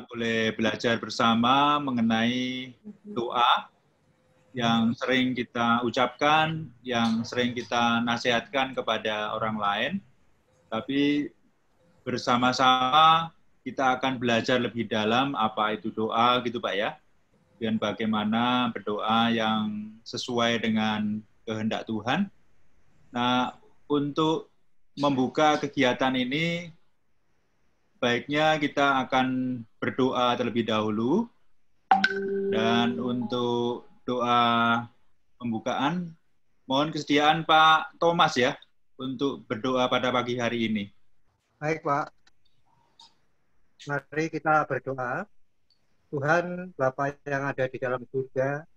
kita boleh belajar bersama mengenai doa yang sering kita ucapkan, yang sering kita nasihatkan kepada orang lain. Tapi bersama-sama kita akan belajar lebih dalam apa itu doa gitu Pak ya. Dan bagaimana berdoa yang sesuai dengan kehendak Tuhan. Nah, untuk membuka kegiatan ini, baiknya kita akan berdoa terlebih dahulu. Dan untuk doa pembukaan, mohon kesediaan Pak Thomas ya, untuk berdoa pada pagi hari ini. Baik Pak, mari kita berdoa. Tuhan, Bapa yang ada di dalam surga,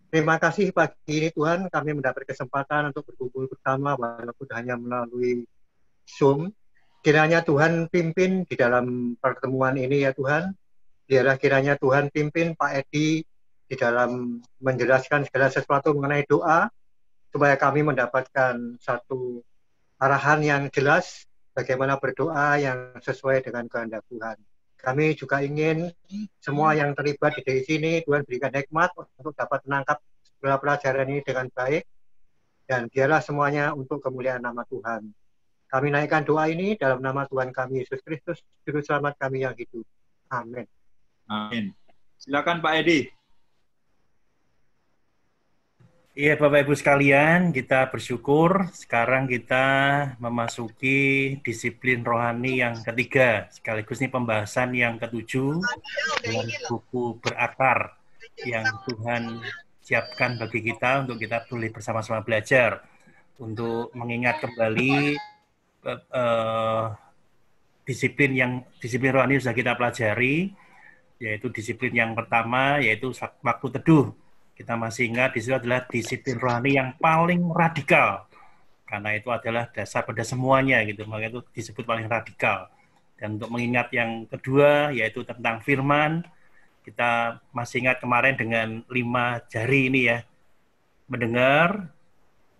terima kasih pagi ini Tuhan, kami mendapat kesempatan untuk berkumpul bersama walaupun hanya melalui Zoom. Kiranya Tuhan pimpin di dalam pertemuan ini ya Tuhan. Biarlah kiranya Tuhan pimpin Pak Edi di dalam menjelaskan segala sesuatu mengenai doa, supaya kami mendapatkan satu arahan yang jelas bagaimana berdoa yang sesuai dengan kehendak Tuhan. Kami juga ingin semua yang terlibat di sini, Tuhan berikan hikmat untuk dapat menangkap segala pelajaran ini dengan baik, dan biarlah semuanya untuk kemuliaan nama Tuhan. Kami naikkan doa ini dalam nama Tuhan kami, Yesus Kristus, Juru Selamat kami yang hidup. Amin. Amin. Silakan Pak Edi. Iya Bapak Ibu sekalian, kita bersyukur sekarang kita memasuki disiplin rohani yang ketiga, sekaligus ini pembahasan yang ketujuh dalam buku berakar yang Tuhan siapkan bagi kita untuk kita boleh bersama-sama belajar untuk mengingat kembali disiplin rohani yang sudah kita pelajari, yaitu disiplin yang pertama yaitu waktu teduh. Kita masih ingat di situ adalah disiplin rohani yang paling radikal, karena itu adalah dasar pada semuanya gitu, makanya itu disebut paling radikal. Dan untuk mengingat yang kedua yaitu tentang firman, kita masih ingat kemarin dengan 5 jari ini ya, mendengar,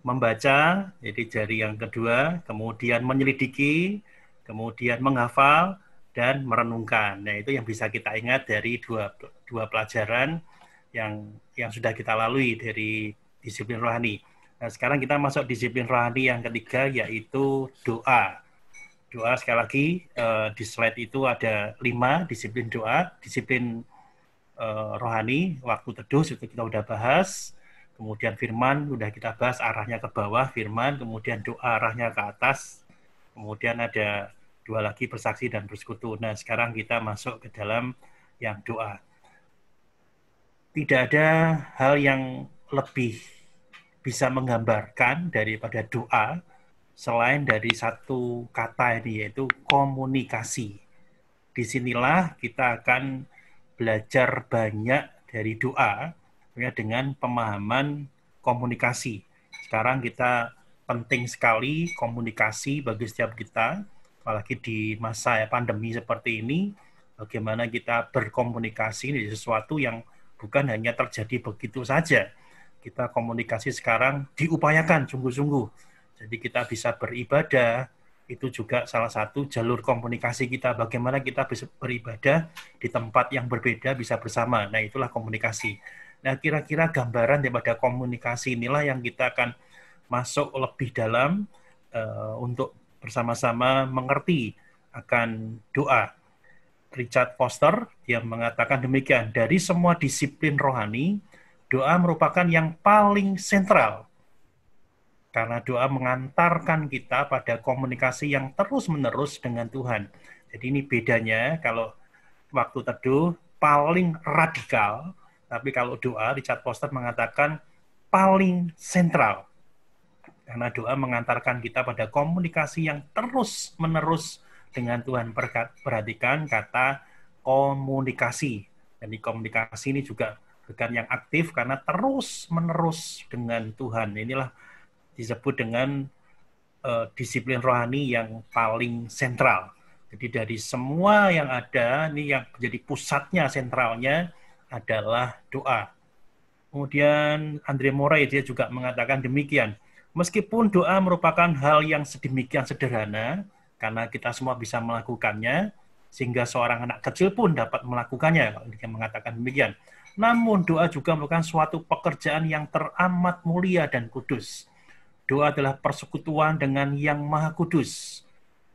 membaca, jadi jari yang kedua, kemudian menyelidiki, kemudian menghafal dan merenungkan. Nah itu yang bisa kita ingat dari dua pelajaran yang sudah kita lalui dari disiplin rohani. Nah, sekarang kita masuk disiplin rohani yang ketiga, yaitu doa. Doa sekali lagi, di slide itu ada 5 disiplin doa. Disiplin rohani, waktu teduh, itu kita udah bahas. Kemudian firman, udah kita bahas arahnya ke bawah, firman. Kemudian doa arahnya ke atas. Kemudian ada 2 lagi, bersaksi dan bersekutu. Nah, sekarang kita masuk ke dalam yang doa. Tidak ada hal yang lebih bisa menggambarkan daripada doa selain dari satu kata ini, yaitu komunikasi. Disinilah kita akan belajar banyak dari doa ya, dengan pemahaman komunikasi. Sekarang kita penting sekali komunikasi bagi setiap kita, apalagi di masa pandemi seperti ini, bagaimana kita berkomunikasi ini sesuatu yang bukan hanya terjadi begitu saja. Kita komunikasi sekarang diupayakan sungguh-sungguh. Jadi kita bisa beribadah, itu juga salah satu jalur komunikasi kita. Bagaimana kita bisa beribadah di tempat yang berbeda bisa bersama. Nah itulah komunikasi. Nah kira-kira gambaran daripada komunikasi inilah yang kita akan masuk lebih dalam untuk bersama-sama mengerti akan doa. Richard Foster yang mengatakan demikian, dari semua disiplin rohani, doa merupakan yang paling sentral. Karena doa mengantarkan kita pada komunikasi yang terus-menerus dengan Tuhan. Jadi ini bedanya, kalau waktu teduh paling radikal, tapi kalau doa, Richard Foster mengatakan paling sentral. Karena doa mengantarkan kita pada komunikasi yang terus-menerus dengan Tuhan. Perhatikan kata komunikasi. Jadi komunikasi ini juga bukan yang aktif karena terus-menerus dengan Tuhan. Inilah disebut dengan disiplin rohani yang paling sentral. Jadi dari semua yang ada, ini yang menjadi pusatnya, sentralnya adalah doa. Kemudian Andre Moray dia juga mengatakan demikian. Meskipun doa merupakan hal yang sedemikian sederhana, karena kita semua bisa melakukannya, sehingga seorang anak kecil pun dapat melakukannya, kalau dia mengatakan demikian. Namun doa juga merupakan suatu pekerjaan yang teramat mulia dan kudus. Doa adalah persekutuan dengan Yang Maha Kudus,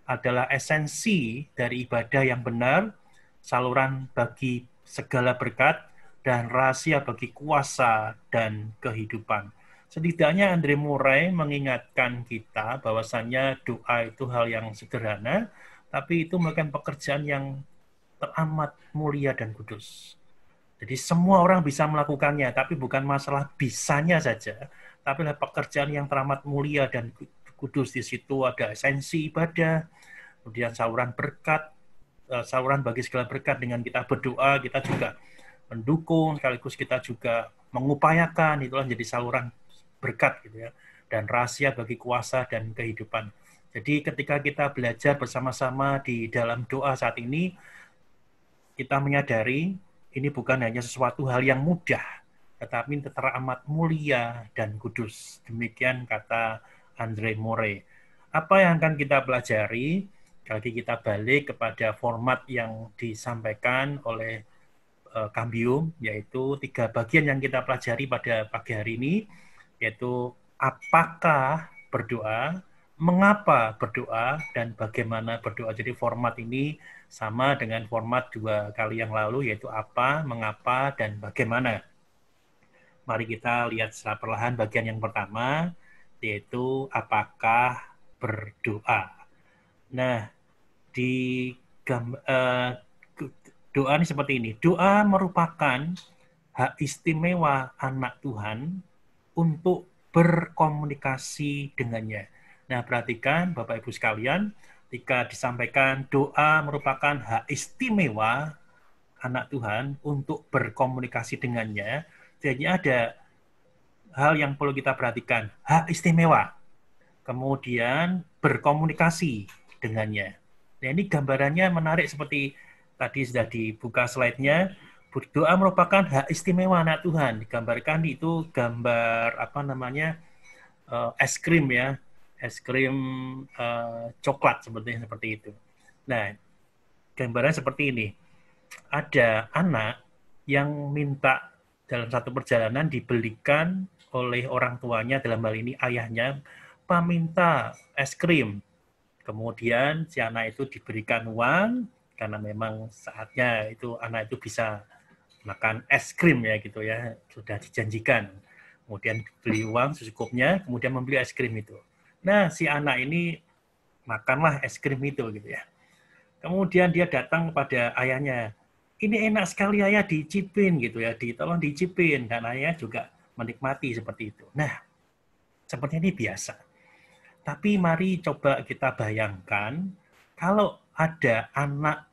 adalah esensi dari ibadah yang benar, saluran bagi segala berkat, dan rahasia bagi kuasa dan kehidupan. Setidaknya Andre Murray mengingatkan kita bahwasannya doa itu hal yang sederhana, tapi itu merupakan pekerjaan yang teramat mulia dan kudus. Jadi semua orang bisa melakukannya, tapi bukan masalah bisanya saja, tapi adalah pekerjaan yang teramat mulia dan kudus. Di situ ada esensi ibadah, kemudian saluran berkat, saluran bagi segala berkat. Dengan kita berdoa, kita juga mendukung, sekaligus kita juga mengupayakan, itulah jadi saluran berkat gitu ya, dan rahasia bagi kuasa dan kehidupan. Jadi ketika kita belajar bersama-sama di dalam doa saat ini, kita menyadari ini bukan hanya sesuatu hal yang mudah, tetapi teramat mulia dan kudus. Demikian kata Andre Murray. Apa yang akan kita pelajari? Kali kita balik kepada format yang disampaikan oleh Cambium, yaitu 3 bagian yang kita pelajari pada pagi hari ini, yaitu apakah berdoa, mengapa berdoa, dan bagaimana berdoa. Jadi format ini sama dengan format 2 kali yang lalu, yaitu apa, mengapa, dan bagaimana. Mari kita lihat secara perlahan bagian yang pertama, yaitu apakah berdoa. Nah, di doa ini seperti ini. Doa merupakan hak istimewa anak Tuhan untuk berkomunikasi dengannya. Nah, perhatikan Bapak Ibu sekalian, ketika disampaikan doa merupakan hak istimewa anak Tuhan untuk berkomunikasi dengannya, jadi ada hal yang perlu kita perhatikan. Hak istimewa, kemudian berkomunikasi dengannya. Nah, ini gambarannya menarik seperti tadi sudah dibuka slide-nya. Doa merupakan hak istimewa anak Tuhan. Digambarkan itu gambar es krim ya, es krim coklat seperti itu. Nah, gambarannya seperti ini. Ada anak yang minta dalam satu perjalanan dibelikan oleh orang tuanya, dalam hal ini ayahnya, meminta es krim. Kemudian si anak itu diberikan uang karena memang saatnya itu anak itu bisa makan es krim ya gitu ya, sudah dijanjikan. Kemudian beli uang secukupnya, kemudian membeli es krim itu. Nah, si anak ini makanlah es krim itu gitu ya. Kemudian dia datang kepada ayahnya, ini enak sekali ayah, dicipin gitu ya, tolong dicipin, dan ayah juga menikmati seperti itu. Nah, seperti ini biasa. Tapi mari coba kita bayangkan kalau ada anak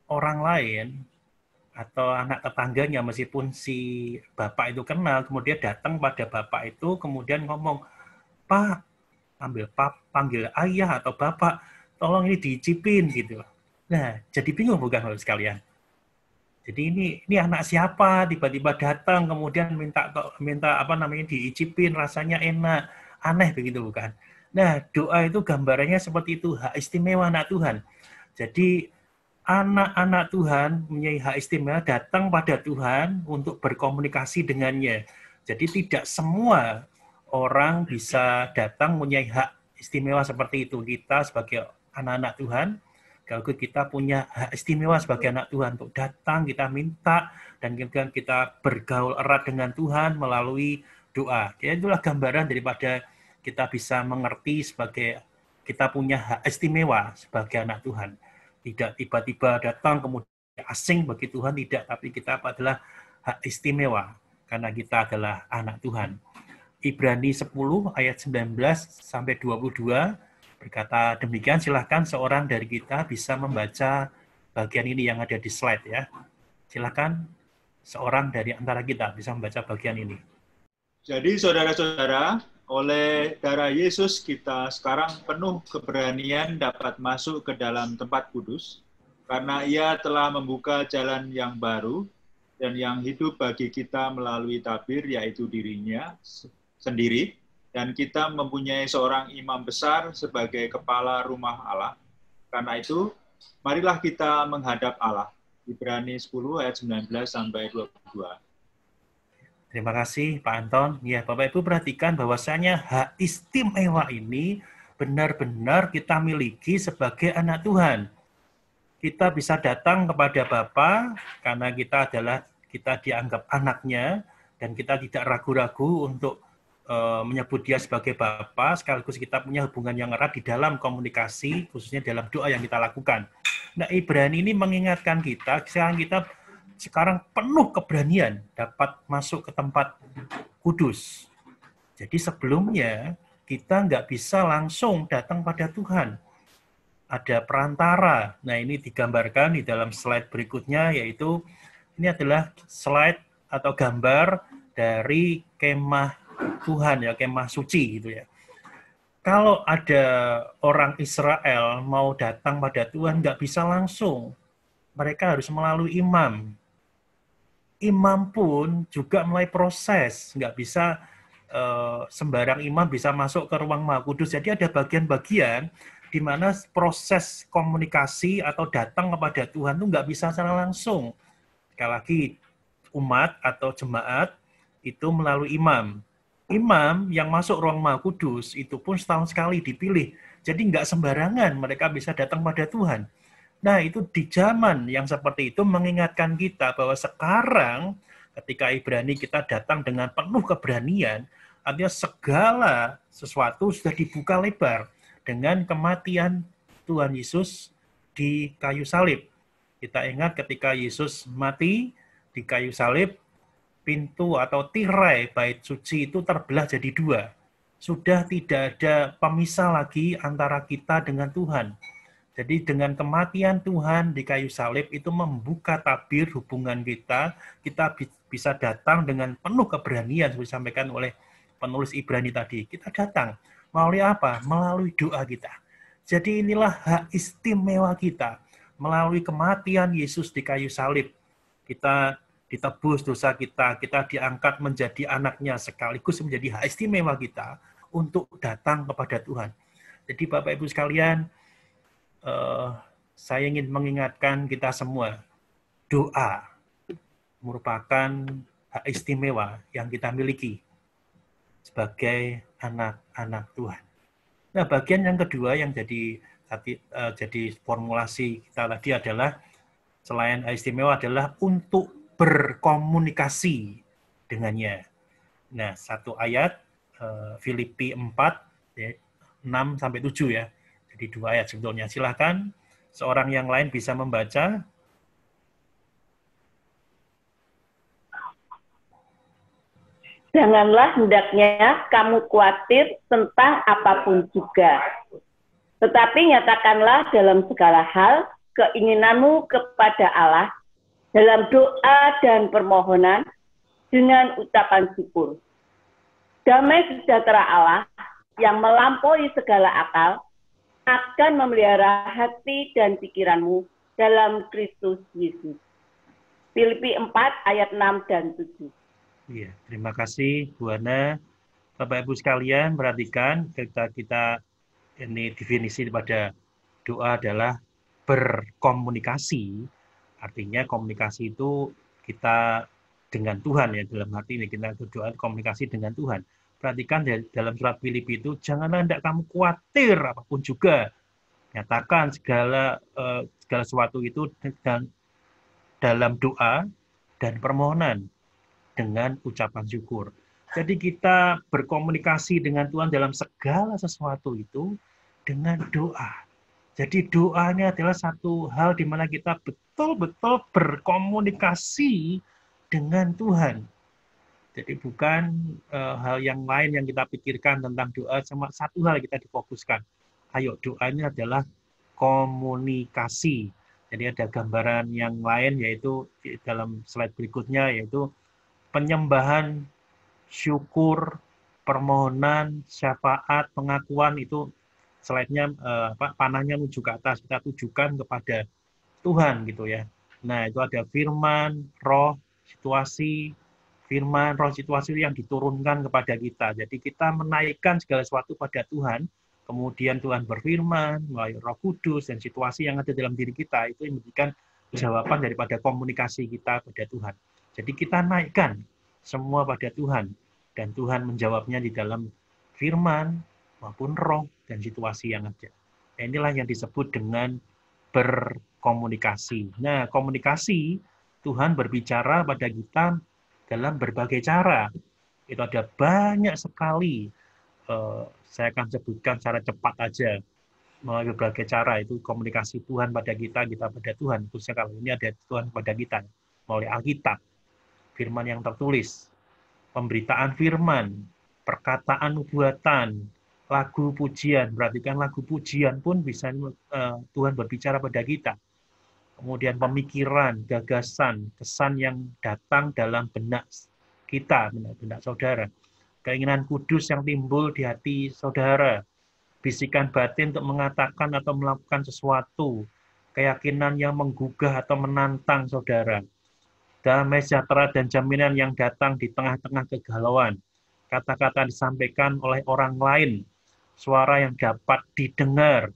orang lain atau anak tetangganya, meskipun si bapak itu kenal, kemudian datang pada bapak itu, kemudian ngomong, Pak, panggil ayah atau bapak, tolong ini dicipin gitu. Nah, jadi bingung bukan Bapak sekalian? Jadi ini anak siapa tiba-tiba datang kemudian minta diicipin, rasanya enak, aneh begitu bukan? Nah, doa itu gambarannya seperti itu, hak istimewa anak Tuhan. Jadi anak-anak Tuhan mempunyai hak istimewa datang pada Tuhan untuk berkomunikasi dengannya. Jadi tidak semua orang bisa datang mempunyai hak istimewa seperti itu. Kita sebagai anak-anak Tuhan, kalau kita punya hak istimewa sebagai anak Tuhan untuk datang, kita minta, dan kemudian kita bergaul erat dengan Tuhan melalui doa. Jadi itulah gambaran daripada kita bisa mengerti sebagai kita punya hak istimewa sebagai anak Tuhan. Tidak tiba-tiba datang kemudian asing bagi Tuhan, tidak, tapi kita adalah hak istimewa karena kita adalah anak Tuhan. Ibrani 10 ayat 19 sampai 22 berkata demikian. Silahkan seorang dari kita bisa membaca bagian ini yang ada di slide ya. Silahkan seorang dari antara kita bisa membaca bagian ini. Jadi saudara-saudara, oleh darah Yesus kita sekarang penuh keberanian dapat masuk ke dalam tempat kudus, karena Ia telah membuka jalan yang baru dan yang hidup bagi kita melalui tabir, yaitu dirinya sendiri, dan kita mempunyai seorang imam besar sebagai kepala rumah Allah. Karena itu, marilah kita menghadap Allah. Ibrani 10 ayat 19 sampai 22. Terima kasih Pak Anton. Ya, Bapak Ibu perhatikan bahwasanya hak istimewa ini benar-benar kita miliki sebagai anak Tuhan. Kita bisa datang kepada Bapa karena kita dianggap anaknya, dan kita tidak ragu-ragu untuk menyebut dia sebagai Bapa, sekaligus kita punya hubungan yang erat di dalam komunikasi, khususnya dalam doa yang kita lakukan. Nah, Ibrani ini mengingatkan kita sekarang penuh keberanian dapat masuk ke tempat kudus. Jadi sebelumnya kita nggak bisa langsung datang pada Tuhan. Ada perantara. Nah, ini digambarkan di dalam slide berikutnya, yaitu ini adalah slide atau gambar dari kemah Tuhan, ya, kemah suci gitu ya. Kalau ada orang Israel mau datang pada Tuhan, nggak bisa langsung. Mereka harus melalui imam. Imam pun juga mulai proses, nggak bisa sembarang imam bisa masuk ke ruang Maha Kudus. Jadi ada bagian-bagian di mana proses komunikasi atau datang kepada Tuhan itu nggak bisa secara langsung. Sekali lagi, umat atau jemaat itu melalui imam. Imam yang masuk ruang Maha Kudus itu pun setahun sekali dipilih. Jadi nggak sembarangan mereka bisa datang pada Tuhan. Nah, itu di zaman yang seperti itu mengingatkan kita bahwa sekarang ketika Ibrani kita datang dengan penuh keberanian, artinya segala sesuatu sudah dibuka lebar dengan kematian Tuhan Yesus di kayu salib. Kita ingat ketika Yesus mati di kayu salib, pintu atau tirai bait suci itu terbelah jadi dua. Sudah tidak ada pemisah lagi antara kita dengan Tuhan. Jadi dengan kematian Tuhan di kayu salib itu membuka tabir hubungan kita bisa datang dengan penuh keberanian, seperti disampaikan oleh penulis Ibrani tadi. Kita datang. Melalui apa? Melalui doa kita. Jadi inilah hak istimewa kita. Melalui kematian Yesus di kayu salib, kita ditebus dosa kita diangkat menjadi anaknya, sekaligus menjadi hak istimewa kita untuk datang kepada Tuhan. Jadi Bapak Ibu sekalian, saya ingin mengingatkan kita semua, doa merupakan hak istimewa yang kita miliki sebagai anak-anak Tuhan. Nah, bagian yang kedua yang jadi formulasi kita tadi adalah, selain hak istimewa adalah untuk berkomunikasi dengannya. Nah, satu ayat, Filipi 4, 6-7 ya. Jadi 2 ayat sebetulnya. Silakan seorang yang lain bisa membaca. Janganlah hendaknya kamu khawatir tentang apapun juga. Tetapi nyatakanlah dalam segala hal keinginanmu kepada Allah dalam doa dan permohonan dengan ucapan syukur. Damai sejahtera Allah yang melampaui segala akal akan memelihara hati dan pikiranmu dalam Kristus Yesus. Filipi 4 ayat 6 dan 7. Iya, terima kasih Bu Ana. Bapak Ibu sekalian, perhatikan kita ini definisi pada doa adalah berkomunikasi. Artinya komunikasi itu kita dengan Tuhan, ya, dalam hati ini kita berdoa komunikasi dengan Tuhan. Perhatikan dalam surat Filipi itu, janganlah hendak kamu khawatir apapun juga. Nyatakan segala sesuatu itu dalam doa dan permohonan dengan ucapan syukur. Jadi kita berkomunikasi dengan Tuhan dalam segala sesuatu itu dengan doa. Jadi doanya adalah satu hal di mana kita betul-betul berkomunikasi dengan Tuhan. Jadi bukan hal yang lain yang kita pikirkan tentang doa, cuma satu hal kita difokuskan. Ayo, doanya adalah komunikasi. Jadi ada gambaran yang lain, yaitu dalam slide berikutnya, yaitu penyembahan, syukur, permohonan, syafaat, pengakuan, itu slide-nya panahnya menuju ke atas, kita tujukan kepada Tuhan gitu ya. Nah, itu ada firman, roh, situasi, firman, roh, situasi yang diturunkan kepada kita. Jadi kita menaikkan segala sesuatu pada Tuhan, kemudian Tuhan berfirman melalui Roh Kudus dan situasi yang ada dalam diri kita, itu yang memberikan jawaban daripada komunikasi kita pada Tuhan. Jadi kita naikkan semua pada Tuhan, dan Tuhan menjawabnya di dalam firman maupun roh dan situasi yang ada. Nah, inilah yang disebut dengan berkomunikasi. Nah, komunikasi, Tuhan berbicara pada kita dalam berbagai cara. Itu ada banyak sekali. Saya akan sebutkan secara cepat aja. Melalui berbagai cara itu komunikasi Tuhan pada kita, kita pada Tuhan. Khususnya kalau ini ada Tuhan pada kita. Melalui Alkitab, firman yang tertulis, pemberitaan firman, perkataan nubuatan, lagu pujian. Perhatikan lagu pujian pun bisa Tuhan berbicara pada kita. Kemudian pemikiran, gagasan, kesan yang datang dalam benak kita, benak saudara. Keinginan kudus yang timbul di hati saudara. Bisikan batin untuk mengatakan atau melakukan sesuatu. Keyakinan yang menggugah atau menantang saudara. Damai sejahtera dan jaminan yang datang di tengah-tengah kegalauan. Kata-kata disampaikan oleh orang lain. Suara yang dapat didengar.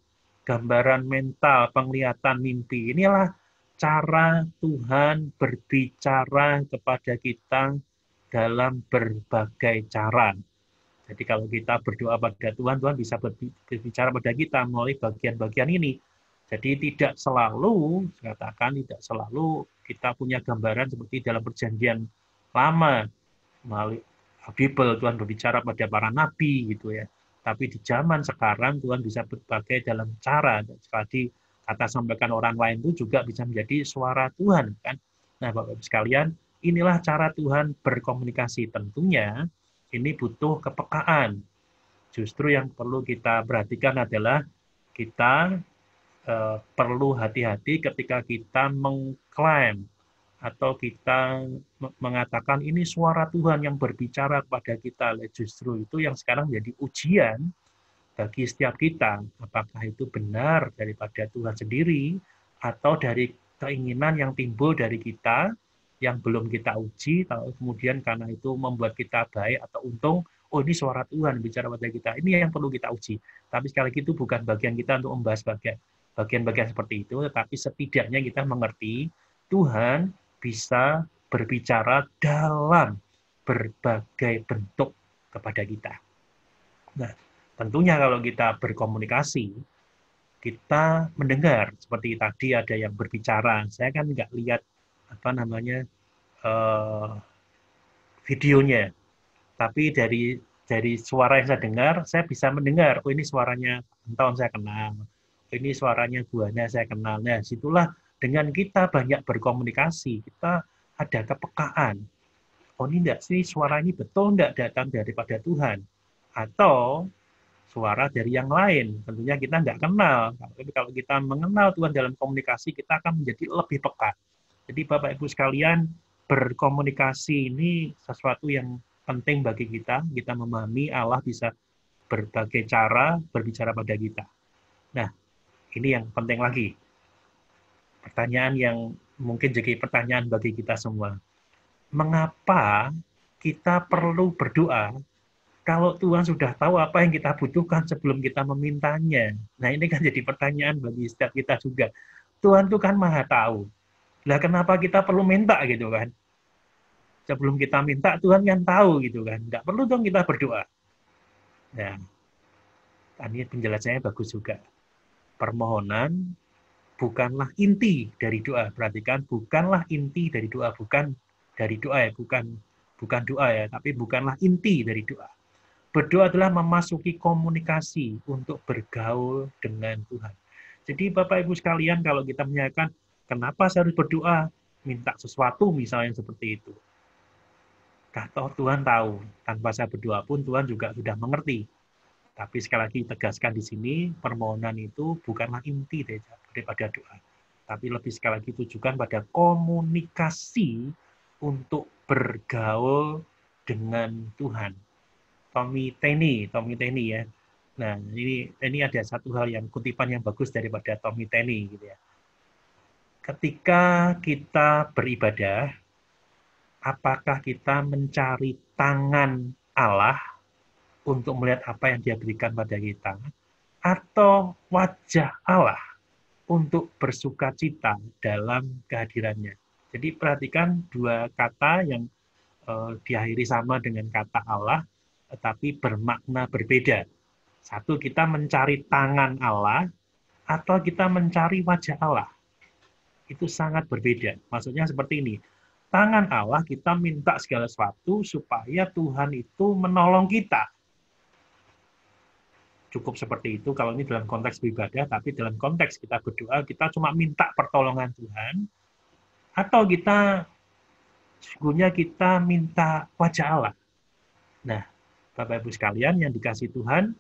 Gambaran mental, penglihatan, mimpi. Inilah cara Tuhan berbicara kepada kita dalam berbagai cara. Jadi kalau kita berdoa pada Tuhan, Tuhan bisa berbicara pada kita melalui bagian-bagian ini. Jadi tidak selalu, saya katakan tidak selalu kita punya gambaran seperti dalam perjanjian lama. Melalui Bible, Tuhan berbicara pada para nabi gitu ya. Tapi di zaman sekarang Tuhan bisa berbagai dalam cara. Sekali kata sampaikan orang lain itu juga bisa menjadi suara Tuhan kan. Nah, Bapak-Ibu sekalian, inilah cara Tuhan berkomunikasi. Tentunya ini butuh kepekaan. Justru yang perlu kita perhatikan adalah kita perlu hati-hati ketika kita mengklaim atau kita mengatakan ini suara Tuhan yang berbicara kepada kita. Justru itu yang sekarang menjadi ujian bagi setiap kita. Apakah itu benar daripada Tuhan sendiri atau dari keinginan yang timbul dari kita yang belum kita uji, kemudian karena itu membuat kita baik atau untung, oh ini suara Tuhan bicara pada kita. Ini yang perlu kita uji. Tapi sekali lagi itu bukan bagian kita untuk membahas bagian-bagian seperti itu, tetapi setidaknya kita mengerti Tuhan bisa berbicara dalam berbagai bentuk kepada kita. Nah, tentunya kalau kita berkomunikasi, kita mendengar. Seperti tadi ada yang berbicara, saya kan nggak lihat videonya, tapi dari suara yang saya dengar, saya bisa mendengar, oh ini suaranya Anton saya kenal, ini suaranya Bu Hana saya kenal. Nah, situlah dengan kita banyak berkomunikasi, kita ada kepekaan. Oh ini enggak sih, suara ini betul enggak datang daripada Tuhan? Atau suara dari yang lain, tentunya kita enggak kenal. Tapi kalau kita mengenal Tuhan dalam komunikasi, kita akan menjadi lebih peka. Jadi Bapak-Ibu sekalian, berkomunikasi ini sesuatu yang penting bagi kita. Kita memahami Allah bisa berbagai cara berbicara pada kita. Nah, ini yang penting lagi. Pertanyaan yang mungkin jadi pertanyaan bagi kita semua. Mengapa kita perlu berdoa kalau Tuhan sudah tahu apa yang kita butuhkan sebelum kita memintanya? Nah, ini kan jadi pertanyaan bagi setiap kita juga. Tuhan itu kan Maha tahu. Lah kenapa kita perlu minta gitu kan? Sebelum kita minta, Tuhan yang tahu gitu kan. Nggak perlu dong kita berdoa. Nah, ini penjelasannya bagus juga. Permohonan bukanlah inti dari doa. Perhatikan, bukanlah inti dari doa. Bukan dari doa ya, bukan doa ya, tapi bukanlah inti dari doa. Berdoa adalah memasuki komunikasi untuk bergaul dengan Tuhan. Jadi Bapak Ibu sekalian, kalau kita menanyakan, kenapa saya harus berdoa? Minta sesuatu misalnya seperti itu. Kalau Tuhan tahu, tanpa saya berdoa pun Tuhan juga sudah mengerti. Tapi sekali lagi tegaskan di sini, permohonan itu bukanlah inti daripada doa. Tapi lebih sekali lagi tujukan pada komunikasi untuk bergaul dengan Tuhan. Tommy Tenney ya. Nah, ini ada satu hal yang kutipan yang bagus daripada Tommy Tenney gitu ya. Ketika kita beribadah, apakah kita mencari tangan Allah untuk melihat apa yang Dia berikan pada kita, atau wajah Allah untuk bersukacita dalam kehadirannya. Jadi perhatikan dua kata yang diakhiri sama dengan kata Allah, tetapi bermakna berbeda. Satu, kita mencari tangan Allah, atau kita mencari wajah Allah. Itu sangat berbeda. Maksudnya seperti ini. Tangan Allah, kita minta segala sesuatu supaya Tuhan itu menolong kita. Cukup seperti itu kalau ini dalam konteks beribadah, tapi dalam konteks kita berdoa, kita cuma minta pertolongan Tuhan, atau kita sesungguhnya kita minta wajah Allah. Nah, Bapak Ibu sekalian yang dikasih Tuhan,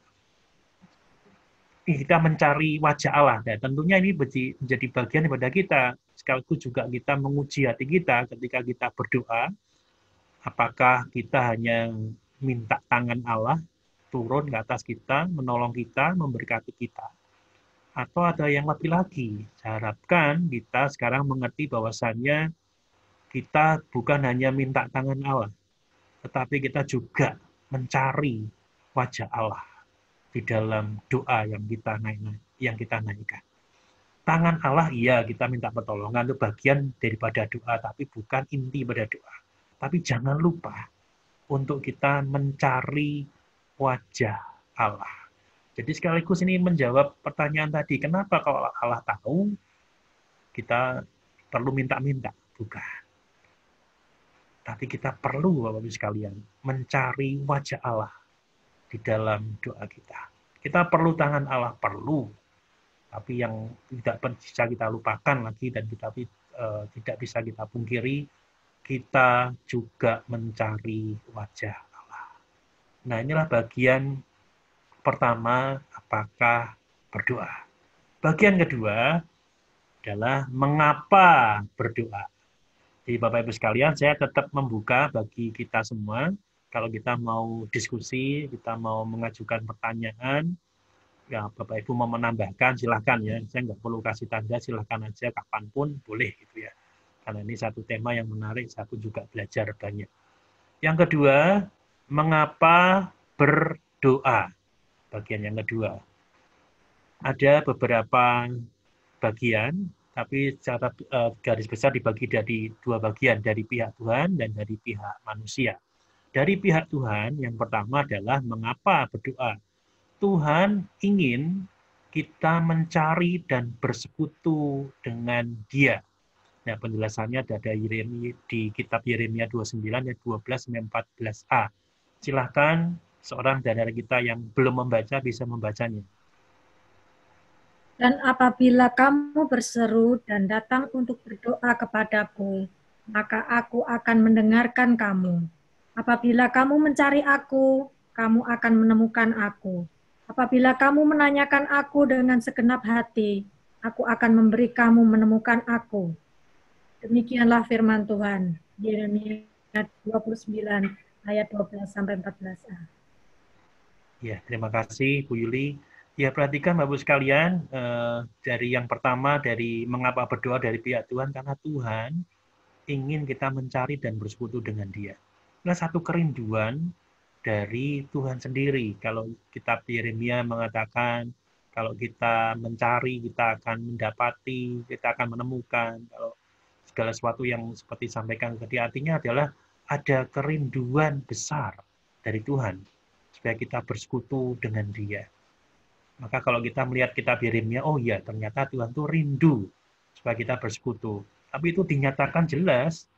kita mencari wajah Allah. Dan tentunya ini menjadi bagian daripada kita. Sekaligus juga kita menguji hati kita ketika kita berdoa. Apakah kita hanya minta tangan Allah turun ke atas kita, menolong kita, memberkati kita. Atau ada yang lebih lagi. Saya harapkan kita sekarang mengerti bahwasannya kita bukan hanya minta tangan Allah, tetapi kita juga mencari wajah Allah di dalam doa yang kita naikkan. Tangan Allah, iya kita minta pertolongan, itu bagian daripada doa, tapi bukan inti pada doa. Tapi jangan lupa untuk kita mencari wajah Allah. Jadi sekaligus ini menjawab pertanyaan tadi, kenapa kalau Allah tahu, kita perlu minta-minta? Bukan. Tapi kita perlu, Bapak-Ibu sekalian, mencari wajah Allah di dalam doa kita. Kita perlu tangan Allah, perlu. Tapi yang tidak bisa kita lupakan lagi dan kita tidak bisa kita pungkiri, kita juga mencari wajah Allah. Nah, inilah bagian pertama, apakah berdoa. Bagian kedua adalah mengapa berdoa. Jadi Bapak Ibu sekalian, saya tetap membuka bagi kita semua. Kalau kita mau diskusi, kita mau mengajukan pertanyaan, ya Bapak Ibu mau menambahkan, silahkan ya. Saya nggak perlu kasih tanda, silahkan aja kapanpun boleh gitu ya. Karena ini satu tema yang menarik, saya pun juga belajar banyak. Yang kedua, mengapa berdoa? Bagian yang kedua. Ada beberapa bagian, tapi secara garis besar dibagi dari dua bagian, dari pihak Tuhan dan dari pihak manusia. Dari pihak Tuhan, yang pertama adalah mengapa berdoa. Tuhan ingin kita mencari dan bersekutu dengan Dia. Nah, penjelasannya ada di kitab Yeremia 29 ayat 12-14a. Silahkan seorang dari kita yang belum membaca bisa membacanya. Dan apabila kamu berseru dan datang untuk berdoa kepadaku, maka aku akan mendengarkan kamu. Apabila kamu mencari aku, kamu akan menemukan aku. Apabila kamu menanyakan aku dengan segenap hati, aku akan memberi kamu menemukan aku. Demikianlah firman Tuhan. Yeremia 29 ayat 12-14a. Ya, terima kasih Bu Yuli. Ya, perhatikan Bapak-Ibu sekalian, dari yang pertama, dari mengapa berdoa dari pihak Tuhan, karena Tuhan ingin kita mencari dan bersekutu dengan Dia. Nah, satu kerinduan dari Tuhan sendiri. Kalau kitab Yeremia mengatakan, kalau kita mencari, kita akan mendapati, kita akan menemukan. Kalau segala sesuatu yang seperti disampaikan tadi, artinya adalah ada kerinduan besar dari Tuhan, supaya kita bersekutu dengan Dia. Maka kalau kita melihat kitab Yeremia, oh iya, ternyata Tuhan itu rindu supaya kita bersekutu. Tapi itu dinyatakan jelas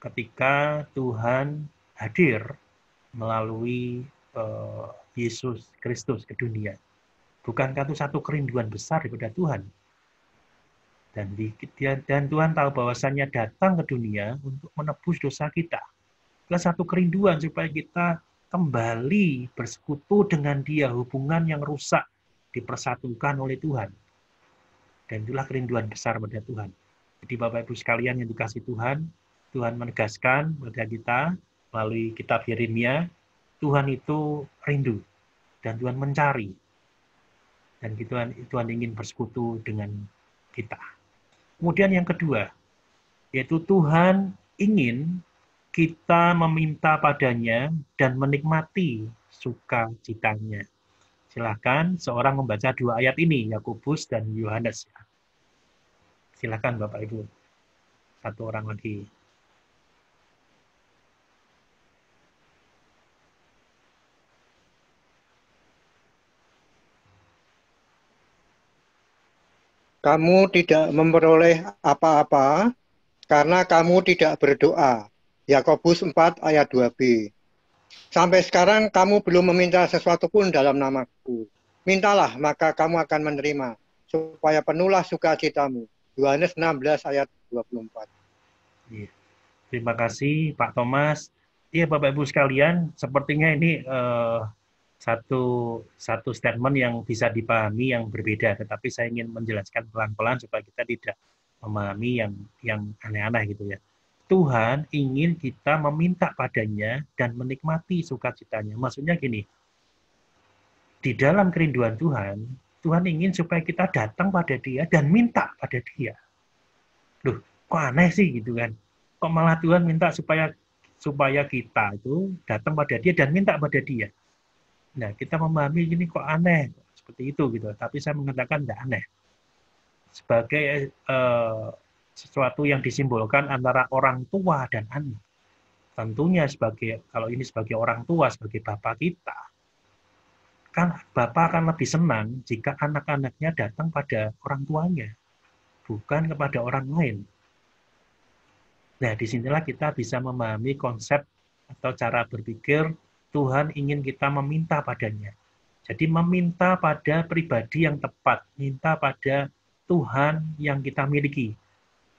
ketika Tuhan hadir melalui Yesus Kristus ke dunia. Bukankah itu satu kerinduan besar daripada Tuhan? Dan Tuhan tahu bahwasannya datang ke dunia untuk menebus dosa kita. Itu satu kerinduan supaya kita kembali bersekutu dengan Dia, hubungan yang rusak dipersatukan oleh Tuhan. Dan itulah kerinduan besar pada Tuhan. Jadi Bapak Ibu sekalian yang dikasih Tuhan, Tuhan menegaskan pada kita melalui kitab Yeremia, Tuhan itu rindu dan Tuhan mencari. Dan Tuhan ingin bersekutu dengan kita. Kemudian yang kedua, yaitu Tuhan ingin kita meminta padanya dan menikmati sukacitanya. Silakan seorang membaca 2 ayat ini, Yakobus dan Yohanes. Silakan Bapak Ibu. 1 orang lagi. Kamu tidak memperoleh apa-apa karena kamu tidak berdoa. Yakobus 4 ayat 2b. Sampai sekarang kamu belum meminta sesuatu pun dalam namaku. Mintalah, maka kamu akan menerima, supaya penuhlah sukacitamu. Yohanes 16 ayat 24. Iya. Terima kasih Pak Thomas. Iya Bapak Ibu sekalian, sepertinya ini satu statement yang bisa dipahami yang berbeda, tetapi saya ingin menjelaskan pelan-pelan supaya kita tidak memahami yang aneh-aneh gitu ya. Tuhan ingin kita meminta padanya dan menikmati sukacitanya. Maksudnya gini, di dalam kerinduan Tuhan, Tuhan ingin supaya kita datang pada Dia dan minta pada Dia. Loh, kok aneh sih gitu kan? Kok malah Tuhan minta supaya kita itu datang pada Dia dan minta pada Dia. Nah, kita memahami gini kok aneh, seperti itu gitu. Tapi saya mengatakan tidak aneh. Sebagai sesuatu yang disimbolkan antara orang tua dan anak. Tentunya kalau ini sebagai orang tua, sebagai bapak kita, kan bapak akan lebih senang jika anak-anaknya datang pada orang tuanya, bukan kepada orang lain. Nah, disinilah kita bisa memahami konsep atau cara berpikir Tuhan ingin kita meminta padanya. Jadi meminta pada pribadi yang tepat, minta pada Tuhan yang kita miliki.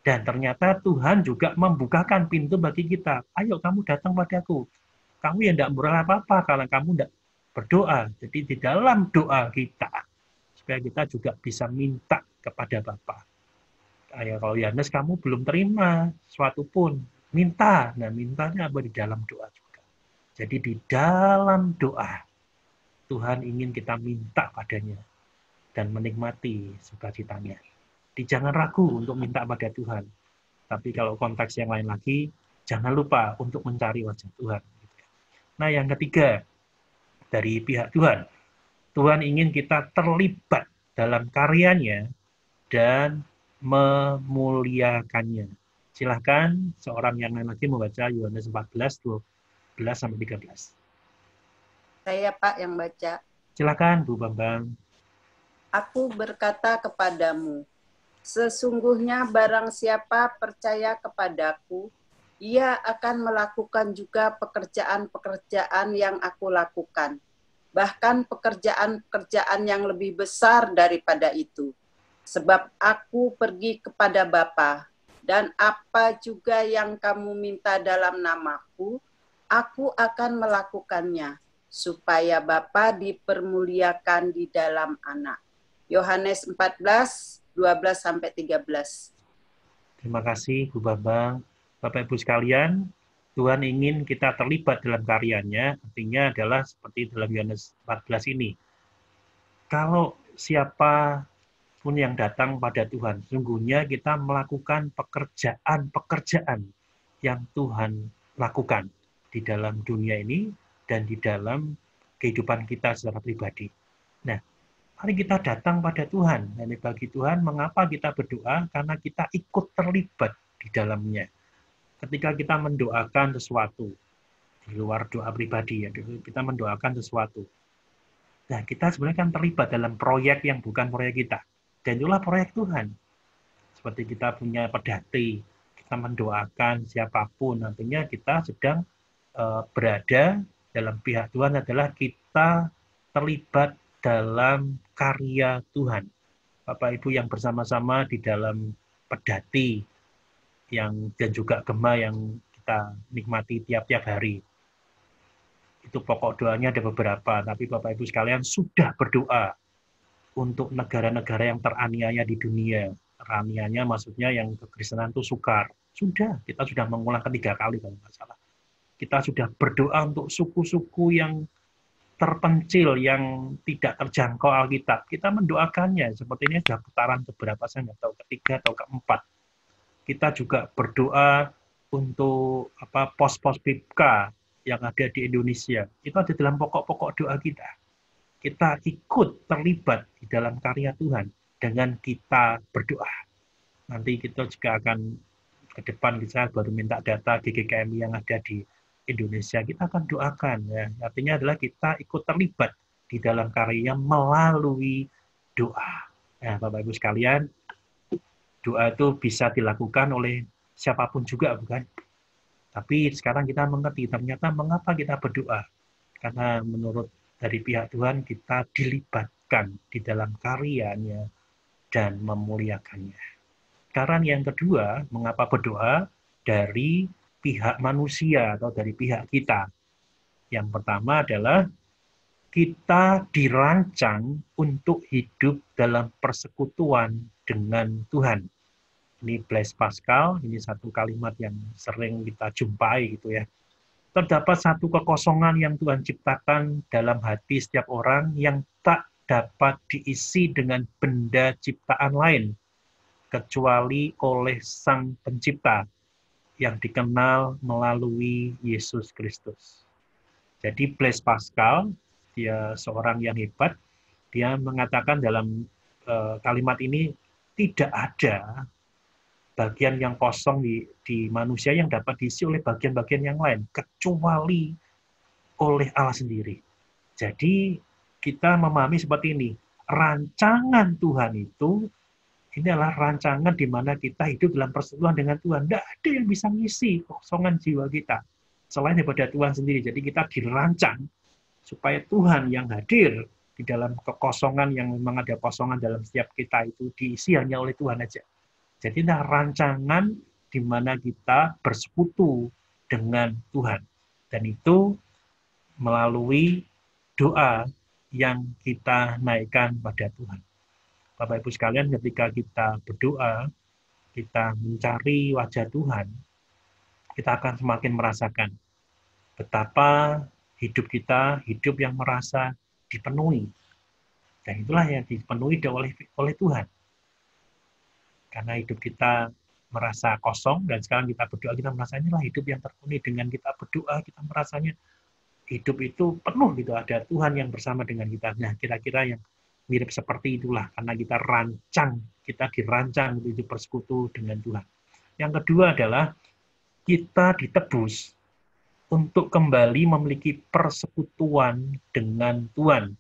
Dan ternyata Tuhan juga membukakan pintu bagi kita. Ayo kamu datang padaku. Kamu yang tidak berdoa apa-apa kalau kamu tidak berdoa. Jadi di dalam doa kita, supaya kita juga bisa minta kepada Bapa. Ayo kalau Yohanes kamu belum terima sesuatu pun, minta. Nah mintanya apa di dalam doa juga. Jadi di dalam doa, Tuhan ingin kita minta padanya dan menikmati sukacitanya. Jangan ragu untuk minta pada Tuhan. Tapi kalau konteks yang lain lagi, jangan lupa untuk mencari wajah Tuhan. Nah yang ketiga, dari pihak Tuhan, Tuhan ingin kita terlibat dalam karyanya dan memuliakannya. Silahkan seorang yang lain lagi membaca Yohanes 14, 12-13. Saya Pak yang baca. Silakan Bu Bambang. Aku berkata kepadamu, sesungguhnya barang siapa percaya kepadaku, ia akan melakukan juga pekerjaan-pekerjaan yang aku lakukan. Bahkan pekerjaan-pekerjaan yang lebih besar daripada itu. Sebab aku pergi kepada Bapa, dan apa juga yang kamu minta dalam namaku, aku akan melakukannya, supaya Bapa dipermuliakan di dalam Anak. Yohanes 14, 12-13. Terima kasih Bu Bambang. Bapak Ibu sekalian, Tuhan ingin kita terlibat dalam karyanya, artinya adalah seperti dalam Yohanes 14 ini. Kalau siapa pun yang datang pada Tuhan, sungguhnya kita melakukan pekerjaan-pekerjaan yang Tuhan lakukan di dalam dunia ini dan di dalam kehidupan kita secara pribadi. Nah, mari kita datang pada Tuhan. Dan bagi Tuhan, mengapa kita berdoa? Karena kita ikut terlibat di dalamnya. Ketika kita mendoakan sesuatu, di luar doa pribadi, ya, kita mendoakan sesuatu. Nah, kita sebenarnya kan terlibat dalam proyek yang bukan proyek kita. Dan itulah proyek Tuhan. Seperti kita punya pedati, kita mendoakan siapapun, nantinya kita sedang berada dalam pihak Tuhan adalah kita terlibat dalam karya Tuhan. Bapak Ibu yang bersama-sama di dalam pedati dan juga gema yang kita nikmati tiap-tiap hari. Itu pokok doanya ada beberapa, tapi Bapak Ibu sekalian sudah berdoa untuk negara-negara yang teraniaya di dunia. Teraniayanya maksudnya yang kekristenan itu sukar. Sudah, kita sudah mengulang ketiga kali kalau nggak salah. Kita sudah berdoa untuk suku-suku yang terpencil, yang tidak terjangkau Alkitab. Kita mendoakannya, seperti ini sudah putaran keberapa, saya nggak tahu, ketiga atau keempat. Kita juga berdoa untuk pos-pos BPK yang ada di Indonesia. Itu ada dalam pokok-pokok doa kita. kita ikut terlibat di dalam karya Tuhan dengan kita berdoa. Nanti kita juga akan ke depan, kita baru minta data GGKMI yang ada di Indonesia, kita akan doakan. Ya. Artinya adalah kita ikut terlibat di dalam karya melalui doa. Nah, Bapak Ibu sekalian, doa itu bisa dilakukan oleh siapapun juga, bukan? Tapi sekarang kita mengerti ternyata mengapa kita berdoa. Karena menurut dari pihak Tuhan kita dilibatkan di dalam karyanya dan memuliakannya. Sekarang yang kedua, mengapa berdoa dari pihak manusia atau dari pihak kita. Yang pertama adalah kita dirancang untuk hidup dalam persekutuan dengan Tuhan. Ini Blaise Pascal, ini satu kalimat yang sering kita jumpai gitu ya. Terdapat satu kekosongan yang Tuhan ciptakan dalam hati setiap orang yang tak dapat diisi dengan benda ciptaan lain, kecuali oleh Sang Pencipta yang dikenal melalui Yesus Kristus. Jadi Blaise Pascal, dia seorang yang hebat, dia mengatakan dalam kalimat ini, tidak ada bagian yang kosong di manusia yang dapat diisi oleh bagian-bagian yang lain, kecuali oleh Allah sendiri. Jadi kita memahami seperti ini, rancangan Tuhan itu, ini adalah rancangan di mana kita hidup dalam persekutuan dengan Tuhan. Tidak ada yang bisa ngisi kosongan jiwa kita, selain daripada Tuhan sendiri. Jadi kita dirancang supaya Tuhan yang hadir di dalam kekosongan yang memang ada kosongan dalam setiap kita itu diisi hanya oleh Tuhan aja. Jadi nah, rancangan di mana kita bersekutu dengan Tuhan. Dan itu melalui doa yang kita naikkan pada Tuhan. Bapak Ibu sekalian, ketika kita berdoa, kita mencari wajah Tuhan, kita akan semakin merasakan betapa hidup kita, hidup yang merasa dipenuhi. Dan itulah yang dipenuhi oleh Tuhan. Karena hidup kita merasa kosong, dan sekarang kita berdoa, kita merasanya lah hidup yang terpenuhi. Dengan kita berdoa, kita merasanya hidup itu penuh gitu, ada Tuhan yang bersama dengan kita. Nah, kira-kira yang mirip seperti itulah, karena kita dirancang untuk hidup bersekutu dengan Tuhan. Yang kedua adalah kita ditebus untuk kembali memiliki persekutuan dengan Tuhan.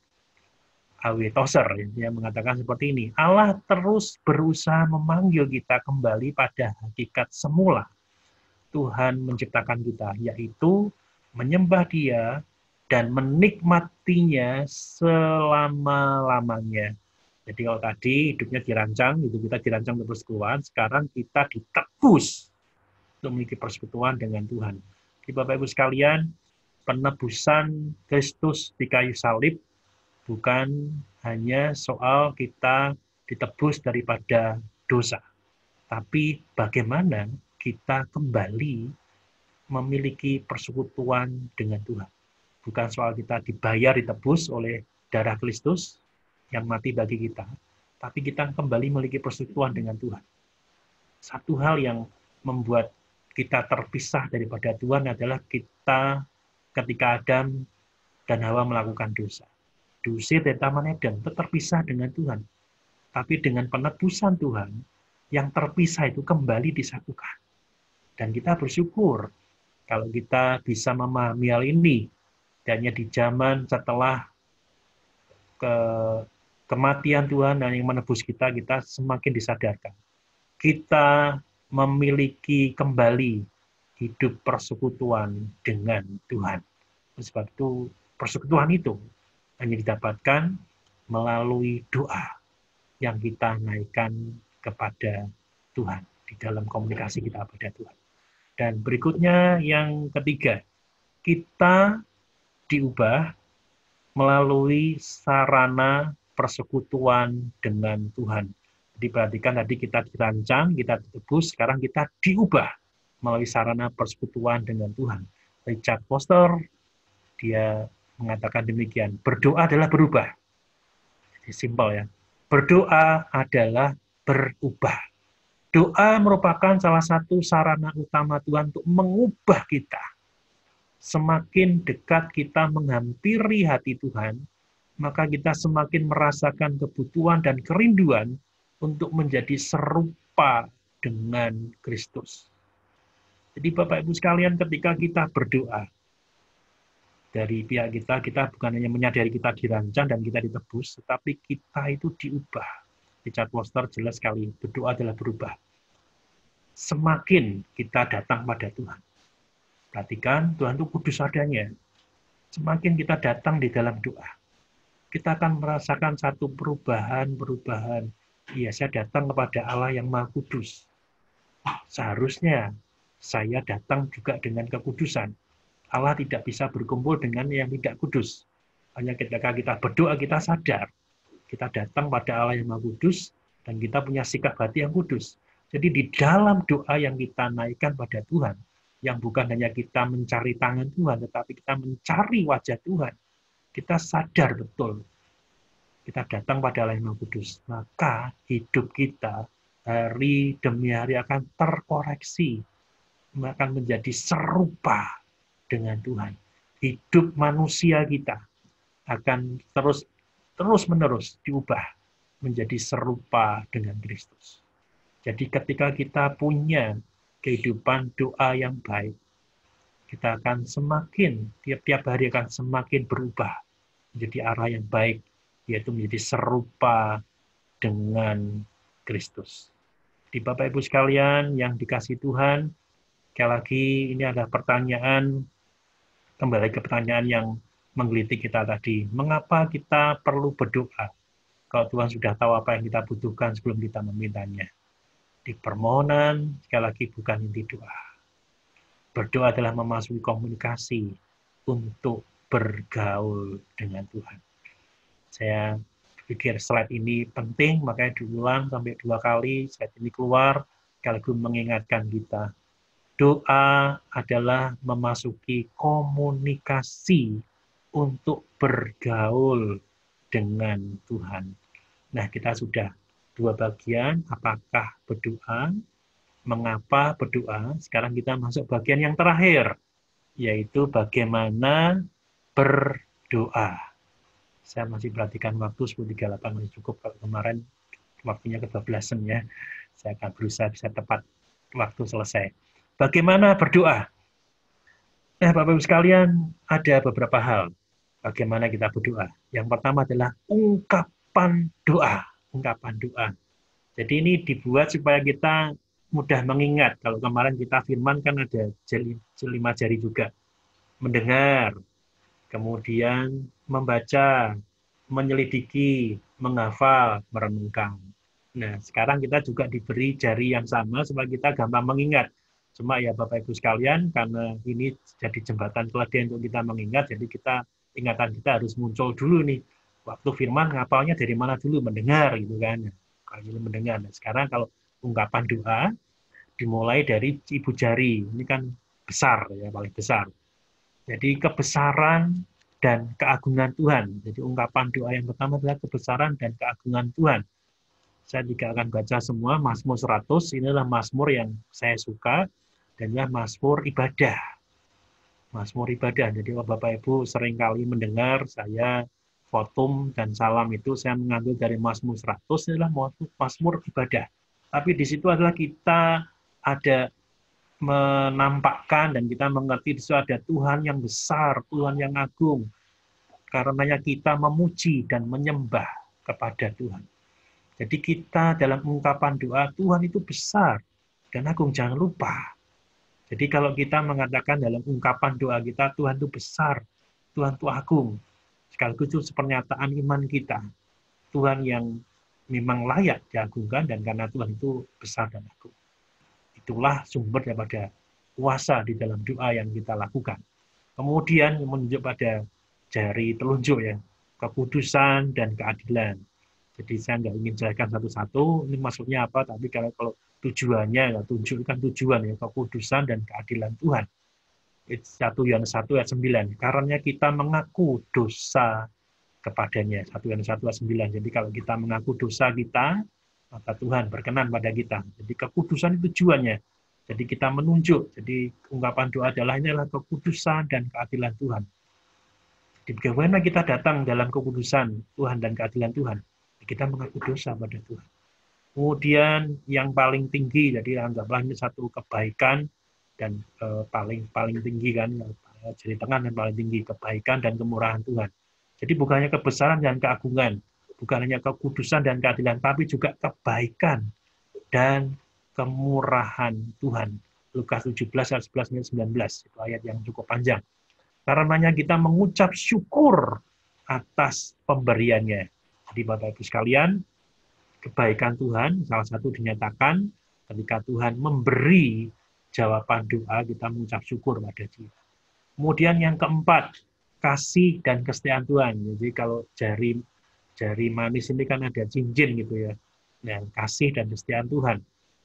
A.W. Tozer yang mengatakan seperti ini, Allah terus berusaha memanggil kita kembali pada hakikat semula Tuhan menciptakan kita, yaitu menyembah Dia dan menikmatinya selama-lamanya. Jadi kalau tadi hidupnya dirancang, itu kita dirancang untuk persekutuan, sekarang kita ditebus untuk memiliki persekutuan dengan Tuhan. Jadi Bapak Ibu sekalian, penebusan Kristus di kayu salib bukan hanya soal kita ditebus daripada dosa, tapi bagaimana kita kembali memiliki persekutuan dengan Tuhan. Bukan soal kita dibayar, ditebus oleh darah Kristus yang mati bagi kita, tapi kita kembali memiliki persekutuan dengan Tuhan. Satu hal yang membuat kita terpisah daripada Tuhan adalah kita ketika Adam dan Hawa melakukan dosa. Diusir dari Taman Eden, terpisah dengan Tuhan. Tapi dengan penebusan Tuhan, yang terpisah itu kembali disatukan. Dan kita bersyukur kalau kita bisa memahami hal ini, dan di zaman setelah kematian Tuhan dan yang menebus kita, kita semakin disadarkan. Kita memiliki kembali hidup persekutuan dengan Tuhan. Sebab itu persekutuan itu hanya didapatkan melalui doa yang kita naikkan kepada Tuhan, di dalam komunikasi kita pada Tuhan. Dan berikutnya yang ketiga, kita diubah melalui sarana persekutuan dengan Tuhan. Jadi perhatikan tadi kita dirancang, kita ditebus, sekarang kita diubah melalui sarana persekutuan dengan Tuhan. Richard Foster, dia mengatakan demikian, berdoa adalah berubah. Jadi simpel ya. Berdoa adalah berubah. Doa merupakan salah satu sarana utama Tuhan untuk mengubah kita. Semakin dekat kita menghampiri hati Tuhan, maka kita semakin merasakan kebutuhan dan kerinduan untuk menjadi serupa dengan Kristus. Jadi Bapak Ibu sekalian, ketika kita berdoa, dari pihak kita bukan hanya menyadari kita dirancang dan kita ditebus, tetapi kita itu diubah. Richard Foster jelas sekali, berdoa adalah berubah. Semakin kita datang pada Tuhan. Perhatikan, Tuhan itu kudus adanya. Semakin kita datang di dalam doa, kita akan merasakan satu perubahan. Iya, saya datang kepada Allah yang Maha Kudus. Seharusnya saya datang juga dengan kekudusan. Allah tidak bisa berkumpul dengan yang tidak kudus. Hanya ketika kita berdoa, kita sadar. Kita datang pada Allah yang Maha Kudus, dan kita punya sikap hati yang kudus. Jadi di dalam doa yang kita naikkan pada Tuhan, yang bukan hanya kita mencari tangan Tuhan, tetapi kita mencari wajah Tuhan, kita sadar betul. Kita datang pada Allah yang Maha Kudus. Maka hidup kita hari demi hari akan terkoreksi. Akan menjadi serupa dengan Tuhan. Hidup manusia kita akan terus-menerus diubah menjadi serupa dengan Kristus. Jadi ketika kita punya kehidupan doa yang baik, kita akan semakin, tiap-tiap hari akan semakin berubah menjadi arah yang baik, yaitu menjadi serupa dengan Kristus. Di Bapak Ibu sekalian yang dikasihi Tuhan, sekali lagi ini adalah pertanyaan, kembali ke pertanyaan yang menggelitik kita tadi. Mengapa kita perlu berdoa? Kalau Tuhan sudah tahu apa yang kita butuhkan sebelum kita memintanya. Di permohonan, sekali lagi bukan inti doa. Berdoa adalah memasuki komunikasi untuk bergaul dengan Tuhan. Saya pikir slide ini penting, makanya diulang sampai 2 kali, slide ini keluar, sekaligus mengingatkan kita. Doa adalah memasuki komunikasi untuk bergaul dengan Tuhan. Nah, kita sudah 2 bagian, apakah berdoa, mengapa berdoa. Sekarang kita masuk bagian yang terakhir, yaitu bagaimana berdoa. Saya masih perhatikan waktu 10.38 masih cukup, kalau kemarin waktunya kebablasan ya. Saya akan berusaha bisa tepat waktu selesai. Bagaimana berdoa? Nah, Bapak Ibu sekalian, ada beberapa hal bagaimana kita berdoa. Yang pertama adalah ungkapan doa. Ungkapan doa. Jadi ini dibuat supaya kita mudah mengingat. Kalau kemarin kita firman kan ada 5 jari juga. Mendengar, kemudian membaca, menyelidiki, menghafal, merenungkan. Nah, sekarang kita juga diberi jari yang sama supaya kita gampang mengingat. Cuma ya Bapak Ibu sekalian, karena ini jadi jembatan teladan untuk kita mengingat, jadi ingatan kita harus muncul dulu nih. Waktu firman ngapalnya dari mana dulu? Mendengar gitu kan. Kalau mendengar. Nah, sekarang kalau ungkapan doa dimulai dari ibu jari. Ini kan besar ya, paling besar. Jadi kebesaran dan keagungan Tuhan. Jadi ungkapan doa yang pertama adalah kebesaran dan keagungan Tuhan. Saya tidak akan baca semua. Mazmur 100 inilah mazmur yang saya suka, dan inilah mazmur ibadah. Mazmur ibadah. Jadi Bapak Ibu seringkali mendengar saya Fotum dan Salam itu saya mengambil dari Mazmur 100, inilah Mazmur ibadah. Tapi di situ adalah kita ada menampakkan dan kita mengerti di situ ada Tuhan yang besar, Tuhan yang agung. Karenanya kita memuji dan menyembah kepada Tuhan. Jadi kita dalam ungkapan doa, Tuhan itu besar dan agung, jangan lupa. Jadi kalau kita mengatakan dalam ungkapan doa kita, Tuhan itu besar, Tuhan itu agung, sekaligus itu pernyataan iman kita. Tuhan yang memang layak diagungkan, dan karena Tuhan itu besar dan agung. Itulah sumber daripada kuasa di dalam doa yang kita lakukan. Kemudian menunjuk pada jari telunjuk ya, kekudusan dan keadilan. Jadi saya nggak ingin jelaskan satu-satu, ini maksudnya apa, tapi kalau tujuannya, ya, tunjukkan tujuan ya, kekudusan dan keadilan Tuhan. 1 Yohanes 1 ayat 9. Karena kita mengaku dosa kepadanya. 1 Yohanes 1 ayat 9. Jadi kalau kita mengaku dosa kita, maka Tuhan berkenan pada kita. Jadi kekudusan itu tujuannya. Jadi kita menunjuk. Jadi ungkapan doa adalah inilah kekudusan dan keadilan Tuhan. Bagaimana kita datang dalam kekudusan Tuhan dan keadilan Tuhan? Kita mengaku dosa pada Tuhan. Kemudian yang paling tinggi, jadi anggaplah ini satu kebaikan dan paling tinggi kan, jadi tengah dan paling tinggi kebaikan dan kemurahan Tuhan. Jadi bukan hanya kebesaran dan keagungan, bukan hanya kekudusan dan keadilan, tapi juga kebaikan dan kemurahan Tuhan. Lukas 17 ayat 11 19, itu ayat yang cukup panjang. Karenanya kita mengucap syukur atas pemberiannya. Jadi Bapak Ibu sekalian, kebaikan Tuhan salah satu dinyatakan ketika Tuhan memberi jawaban doa, kita mengucap syukur pada Dia. Kemudian yang keempat, kasih dan kesetiaan Tuhan. Jadi kalau jari manis ini kan ada cincin gitu ya. Nah, kasih dan kesetiaan Tuhan.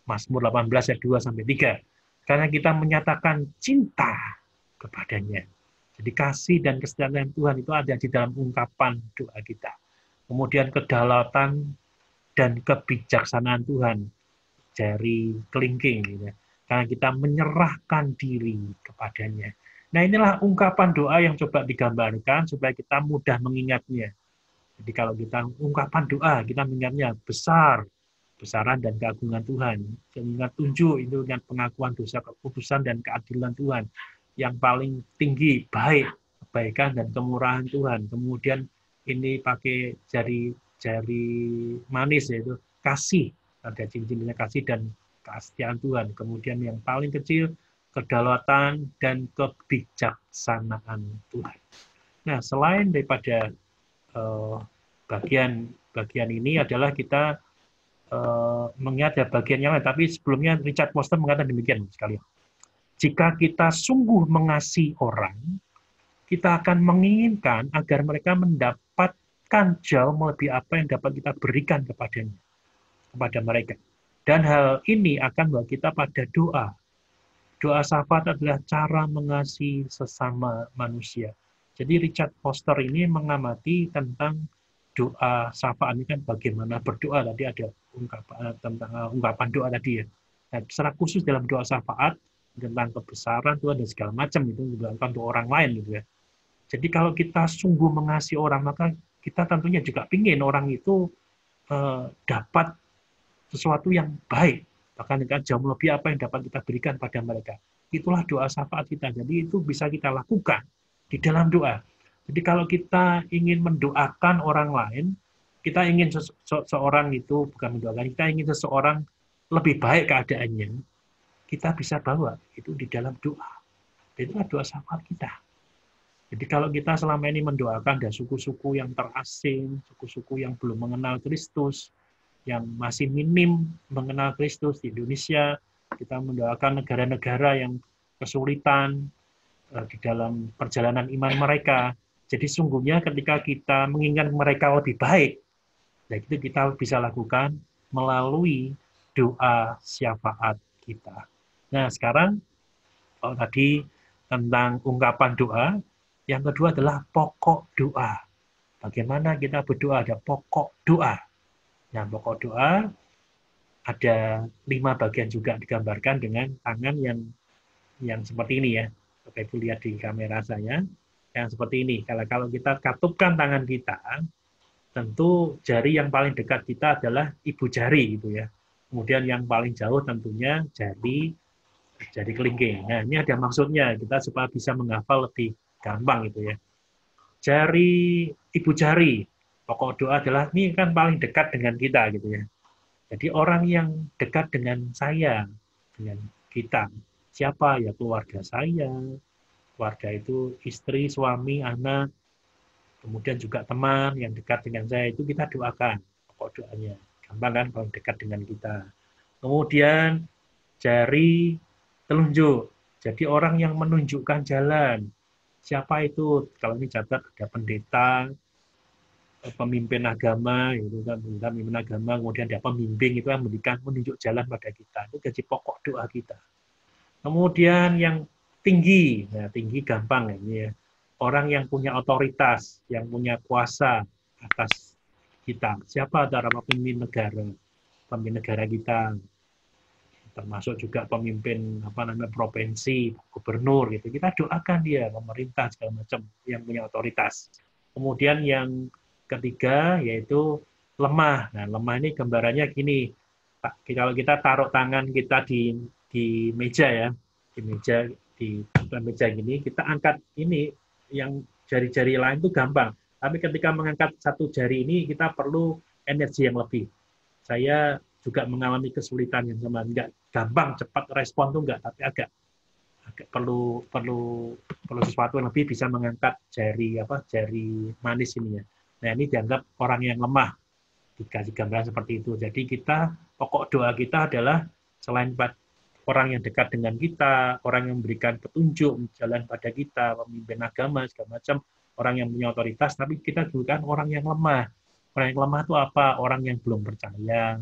Mazmur 18 ayat 2 sampai 3. Karena kita menyatakan cinta kepadanya. Jadi kasih dan kesetiaan Tuhan itu ada di dalam ungkapan doa kita. Kemudian kedaulatan dan kebijaksanaan Tuhan, jari kelingking, gitu. Karena kita menyerahkan diri kepadanya. Nah, inilah ungkapan doa yang coba digambarkan supaya kita mudah mengingatnya. Jadi kalau kita ungkapan doa, kita mengingatnya besaran dan keagungan Tuhan. Ingat tunjuk, itu ingat pengakuan dosa, kekudusan dan keadilan Tuhan. Yang paling tinggi, baik, kebaikan dan kemurahan Tuhan. Kemudian ini pakai jari manis, yaitu kasih. Ada cincinnya kasih dan kesetiaan Tuhan. Kemudian yang paling kecil, kedaulatan dan kebijaksanaan Tuhan. Nah, selain daripada bagian ini adalah kita mengingat bagian yang lain. Tapi sebelumnya Richard Foster mengatakan demikian sekalian. Jika kita sungguh mengasihi orang, kita akan menginginkan agar mereka mendapatkan jauh melebihi apa yang dapat kita berikan kepada mereka. Dan hal ini akan membawa kita pada doa. Doa syafaat adalah cara mengasihi sesama manusia. Jadi Richard Foster ini mengamati tentang doa syafaat ini kan bagaimana berdoa. Tadi ada ungkapan doa tadi ya. Nah, secara khusus dalam doa syafaat tentang kebesaran Tuhan dan segala macam itu dilakukan untuk orang lain gitu ya. Jadi kalau kita sungguh mengasihi orang, maka kita tentunya juga ingin orang itu dapat sesuatu yang baik, bahkan jauh lebih apa yang dapat kita berikan pada mereka. Itulah doa syafaat kita. Jadi itu bisa kita lakukan di dalam doa. Jadi kalau kita ingin mendoakan orang lain, kita ingin seseorang itu bukan mendoakan, kita ingin seseorang lebih baik keadaannya, kita bisa bawa itu di dalam doa. Itulah doa syafaat kita. Jadi kalau kita selama ini mendoakan ada suku-suku yang terasing, suku-suku yang belum mengenal Kristus, yang masih minim mengenal Kristus di Indonesia, kita mendoakan negara-negara yang kesulitan di dalam perjalanan iman mereka. Jadi sungguhnya ketika kita menginginkan mereka lebih baik, nah itu kita bisa lakukan melalui doa syafaat kita. Nah, sekarang kalau tadi tentang ungkapan doa, yang kedua adalah pokok doa. Bagaimana kita berdoa, ada pokok doa. Nah, pokok doa ada 5 bagian juga digambarkan dengan tangan yang seperti ini ya. Bapak Ibu lihat di kamera saya, yang seperti ini. Kalau kita katupkan tangan kita, tentu jari yang paling dekat kita adalah ibu jari gitu ya. Kemudian yang paling jauh tentunya jari kelingking. Nah, ini ada maksudnya kita supaya bisa menghafal lebih gampang gitu ya. Jari ibu jari, pokok doa adalah ini kan paling dekat dengan kita gitu ya. Jadi orang yang dekat dengan saya, dengan kita, siapa ya? Keluarga saya. Keluarga itu istri, suami, anak, kemudian juga teman yang dekat dengan saya itu kita doakan pokok doanya. Gampang kan paling dekat dengan kita. Kemudian jari telunjuk. Jadi orang yang menunjukkan jalan. Siapa itu? Kalau ini catat ada pendeta, pemimpin agama, itu kan pemimpin agama, kemudian ada pembimbing itu yang menunjuk jalan pada kita. Itu jadi pokok doa kita. Kemudian yang tinggi, nah tinggi gampang ini ya. Orang yang punya otoritas, yang punya kuasa atas kita. Siapa antara pemimpin negara kita? termasuk juga pemimpin provinsi, gubernur gitu. Kita doakan dia, pemerintah segala macam yang punya otoritas. Kemudian yang ketiga yaitu lemah. Nah, lemah ini gambarannya gini. Kalau kita taruh tangan kita di meja ya, di meja gini, kita angkat ini yang jari-jari lain itu gampang. Tapi ketika mengangkat satu jari ini kita perlu energi yang lebih. Saya juga mengalami kesulitan yang sama, enggak gampang cepat respon tuh enggak, tapi agak perlu sesuatu yang lebih bisa mengangkat jari manis ini ya. Nah, ini dianggap orang yang lemah, dikasih gambaran seperti itu. Jadi pokok doa kita adalah selain orang yang dekat dengan kita, orang yang memberikan petunjuk jalan pada kita, pemimpin agama segala macam, orang yang punya otoritas, tapi kita juga kan orang yang lemah. Orang yang lemah itu apa? Orang yang belum percaya,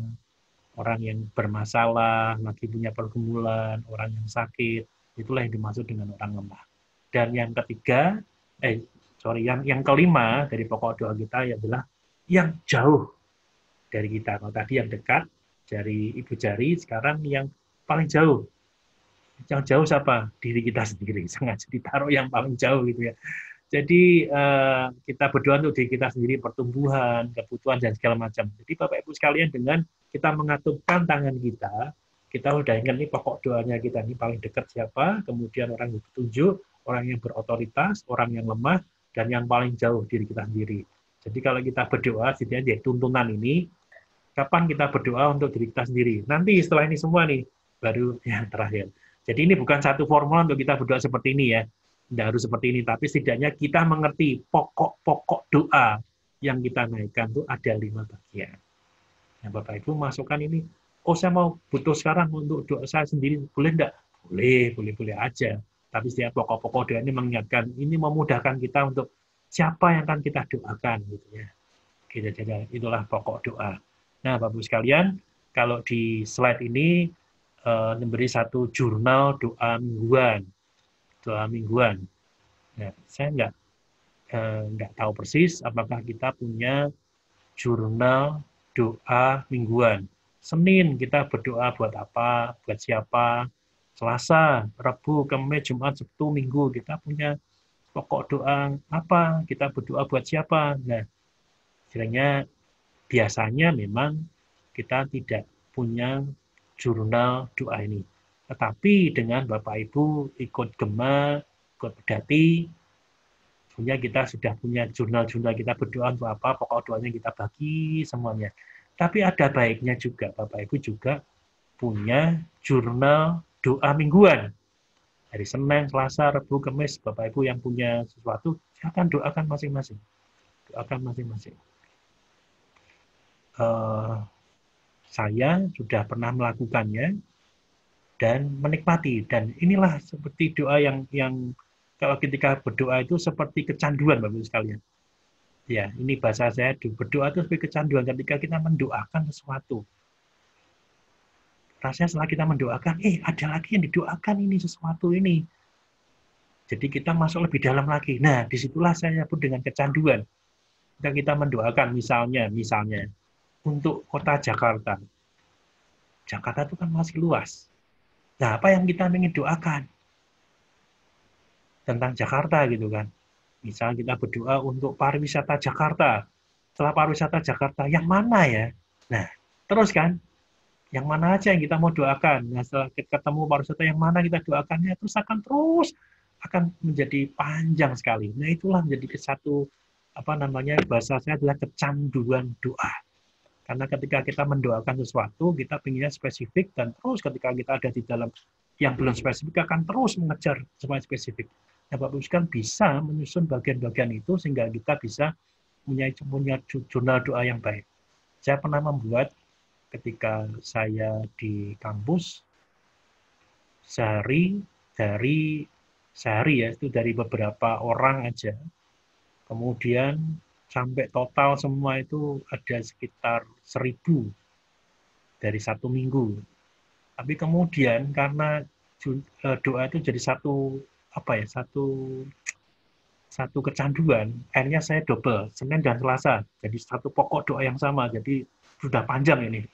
orang yang bermasalah, lagi punya pergumulan, orang yang sakit, itulah yang dimaksud dengan orang lemah. Dan yang ketiga, yang kelima dari pokok doa kita adalah yang jauh dari kita. Kalau tadi yang dekat, jari ibu jari, sekarang yang paling jauh. Yang jauh siapa? Diri kita sendiri. Sengaja ditaruh yang paling jauh gitu ya. Jadi kita berdoa untuk diri kita sendiri, pertumbuhan, kebutuhan, dan segala macam. Jadi Bapak Ibu sekalian, dengan kita mengaturkan tangan kita udah ingat nih pokok doanya kita ini paling dekat siapa, kemudian orang yang petunjuk, orang yang berotoritas, orang yang lemah, dan yang paling jauh diri kita sendiri. Jadi kalau kita berdoa, setidaknya di tuntunan ini, kapan kita berdoa untuk diri kita sendiri? Nanti setelah ini semua nih, baru yang terakhir. Jadi ini bukan satu formula untuk kita berdoa seperti ini ya. Tidak harus seperti ini, tapi setidaknya kita mengerti pokok-pokok doa yang kita naikkan itu ada 5 bagian. Nah, Bapak Ibu masukkan ini, saya mau butuh sekarang untuk doa saya sendiri, boleh enggak? Boleh aja. Tapi setiap pokok-pokok doa ini mengingatkan, ini memudahkan kita untuk siapa yang akan kita doakan, gitu ya. Jadi itulah pokok doa. Nah, Bapak Ibu sekalian, kalau di slide ini memberi satu jurnal doa mingguan. Nah, saya nggak tahu persis apakah kita punya jurnal doa mingguan. Senin kita berdoa buat apa, buat siapa. Selasa, Rabu, Kamis, Jumat, Sabtu, Minggu kita punya pokok doa apa, kita berdoa buat siapa. Nah, kiranya biasanya memang kita tidak punya jurnal doa ini. Tetapi dengan Bapak Ibu ikut Gema, ikut Pedati, punya kita sudah punya jurnal-jurnal kita berdoa untuk apa, pokok doanya kita bagi semuanya. Tapi ada baiknya juga Bapak Ibu juga punya jurnal doa mingguan. Hari Senin, Selasa, Rabu, Kamis, Bapak Ibu yang punya sesuatu, silakan doakan masing-masing. Doakan masing-masing. Saya sudah pernah melakukannya dan menikmati, dan inilah seperti doa yang kalau ketika berdoa itu seperti kecanduan Bapak Ibu sekalian. Ya, ini bahasa saya, berdoa itu seperti kecanduan ketika kita mendoakan sesuatu. Rasanya setelah kita mendoakan, ada lagi yang didoakan ini, sesuatu ini. Jadi kita masuk lebih dalam lagi. Nah, disitulah saya pun dengan kecanduan. Ketika kita mendoakan misalnya untuk kota Jakarta. Jakarta itu kan masih luas. Nah, apa yang kita ingin doakan tentang Jakarta gitu kan? Misalnya kita berdoa untuk pariwisata Jakarta. Setelah pariwisata Jakarta, yang mana ya? Nah, terus kan, yang mana aja yang kita mau doakan? Nah, setelah kita ketemu pariwisata yang mana kita doakannya, terus akan menjadi panjang sekali. Nah, itulah menjadi satu bahasa saya adalah kecanduan doa. Karena ketika kita mendoakan sesuatu, kita pinginnya spesifik, dan terus ketika kita ada di dalam yang belum spesifik, akan terus mengejar semua spesifik. Nah, Bapak Ibu kan bisa menyusun bagian-bagian itu, sehingga kita bisa punya jurnal doa yang baik. Saya pernah membuat ketika saya di kampus, sehari ya, itu dari beberapa orang aja. Kemudian sampai total semua itu ada sekitar 1.000 dari 1 minggu. Tapi kemudian karena doa itu jadi satu kecanduan, akhirnya saya double, Senin dan Selasa. Jadi satu pokok doa yang sama, jadi sudah panjang ini.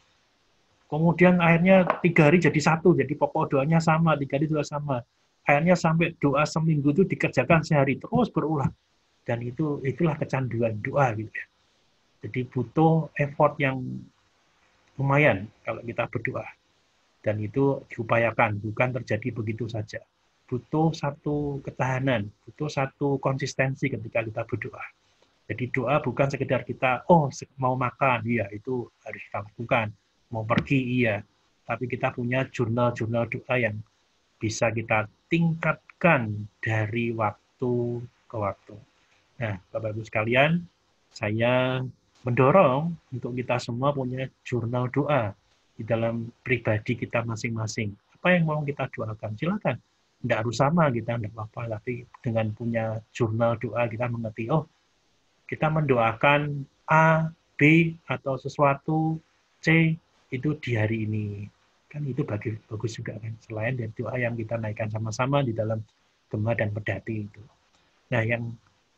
Kemudian akhirnya 3 hari jadi satu, jadi pokok doanya sama, 3 hari juga sama. Akhirnya sampai doa seminggu itu dikerjakan sehari, terus berulang. Dan itulah kecanduan doa gitu ya. Jadi butuh effort yang lumayan kalau kita berdoa. Dan itu diupayakan, bukan terjadi begitu saja. Butuh satu ketahanan, butuh satu konsistensi ketika kita berdoa. Jadi doa bukan sekedar kita, mau makan, iya itu harus kita lakukan. Mau pergi, iya. Tapi kita punya jurnal-jurnal doa yang bisa kita tingkatkan dari waktu ke waktu. Nah, Bapak-Ibu sekalian, saya mendorong untuk kita semua punya jurnal doa di dalam pribadi kita masing-masing. Apa yang mau kita doakan? Silakan. Tidak harus sama kita, tidak apa-apa. Tapi dengan punya jurnal doa, kita mengerti, kita mendoakan A, B, atau sesuatu, C, itu di hari ini. Kan itu bagus juga kan. Selain dari doa yang kita naikkan sama-sama di dalam Gema dan Pedati itu. Nah, yang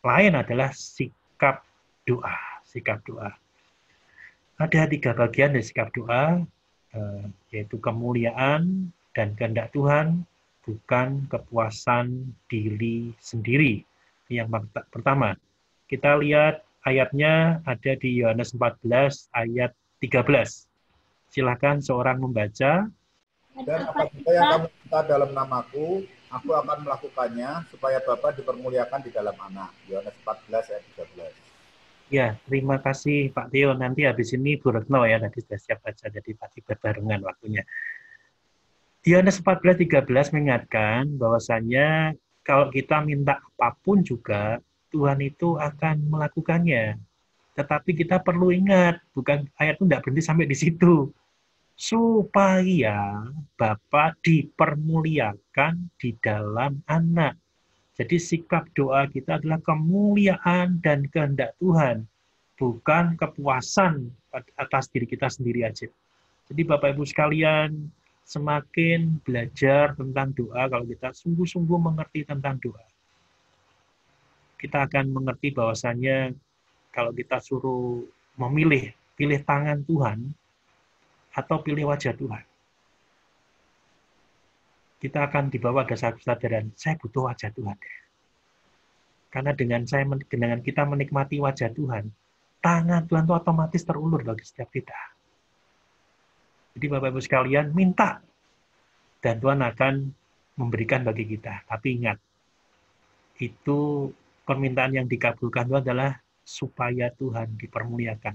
lain adalah sikap doa. Sikap doa. Ada 3 bagian dari sikap doa, yaitu kemuliaan dan kehendak Tuhan, bukan kepuasan diri sendiri. Yang pertama, kita lihat ayatnya ada di Yohanes 14 ayat 13. Silakan seorang membaca. Dan apabila yang kamu minta dalam namaku, aku akan melakukannya supaya Bapa dipermuliakan di dalam Anak. Yohanes 14 ayat 13. Ya, terima kasih Pak Tio. Nanti habis ini Bu Retno ya, tadi sudah siap baca, jadi pasti berbarengan waktunya. Yohanes 14:13 mengingatkan bahwasanya kalau kita minta apapun juga, Tuhan itu akan melakukannya. Tetapi kita perlu ingat, bukan ayat itu tidak berhenti sampai di situ. Supaya Bapa dipermuliakan di dalam Anak. Jadi sikap doa kita adalah kemuliaan dan kehendak Tuhan, bukan kepuasan atas diri kita sendiri aja. Jadi Bapak Ibu sekalian, semakin belajar tentang doa, kalau kita sungguh-sungguh mengerti tentang doa, kita akan mengerti bahwasannya kalau kita suruh memilih, pilih tangan Tuhan atau pilih wajah Tuhan, kita akan dibawa ke satu kesadaran, saya butuh wajah Tuhan. Karena dengan kita menikmati wajah Tuhan, tangan Tuhan itu otomatis terulur bagi setiap kita. Jadi Bapak Ibu sekalian, minta. Dan Tuhan akan memberikan bagi kita. Tapi ingat, itu permintaan yang dikabulkan itu adalah supaya Tuhan dipermuliakan.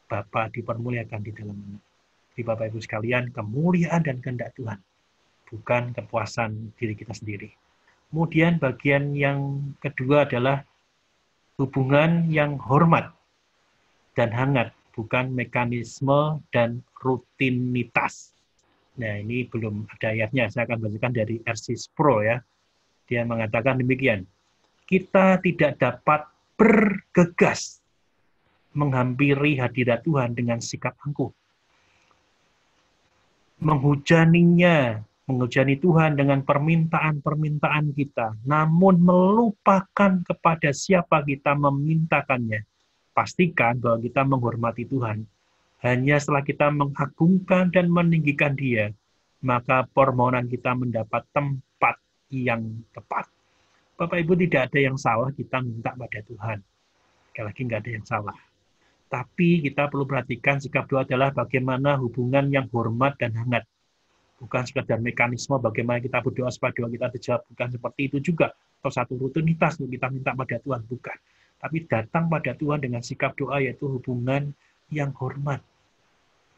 Bapa dipermuliakan di dalamnya. Jadi Bapak Ibu sekalian, kemuliaan dan kehendak Tuhan, bukan kepuasan diri kita sendiri. Kemudian bagian yang kedua adalah hubungan yang hormat dan hangat, bukan mekanisme dan rutinitas. Nah, ini belum ada ayatnya, saya akan bacakan dari RC Pro ya. Dia mengatakan demikian, kita tidak dapat bergegas menghampiri hadirat Tuhan dengan sikap angkuh. Menghujani Tuhan dengan permintaan-permintaan kita, namun melupakan kepada siapa kita memintakannya. Pastikan bahwa kita menghormati Tuhan. Hanya setelah kita mengagungkan dan meninggikan Dia, maka permohonan kita mendapat tempat yang tepat. Bapak Ibu, tidak ada yang salah kita minta pada Tuhan. Sekali lagi, nggak ada yang salah. Tapi kita perlu perhatikan sikap doa adalah bagaimana hubungan yang hormat dan hangat. Bukan sekadar mekanisme bagaimana kita berdoa supaya doa kita dijawab. Bukan seperti itu juga. Atau satu rutinitas untuk kita minta pada Tuhan. Bukan. Tapi datang pada Tuhan dengan sikap doa yaitu hubungan yang hormat.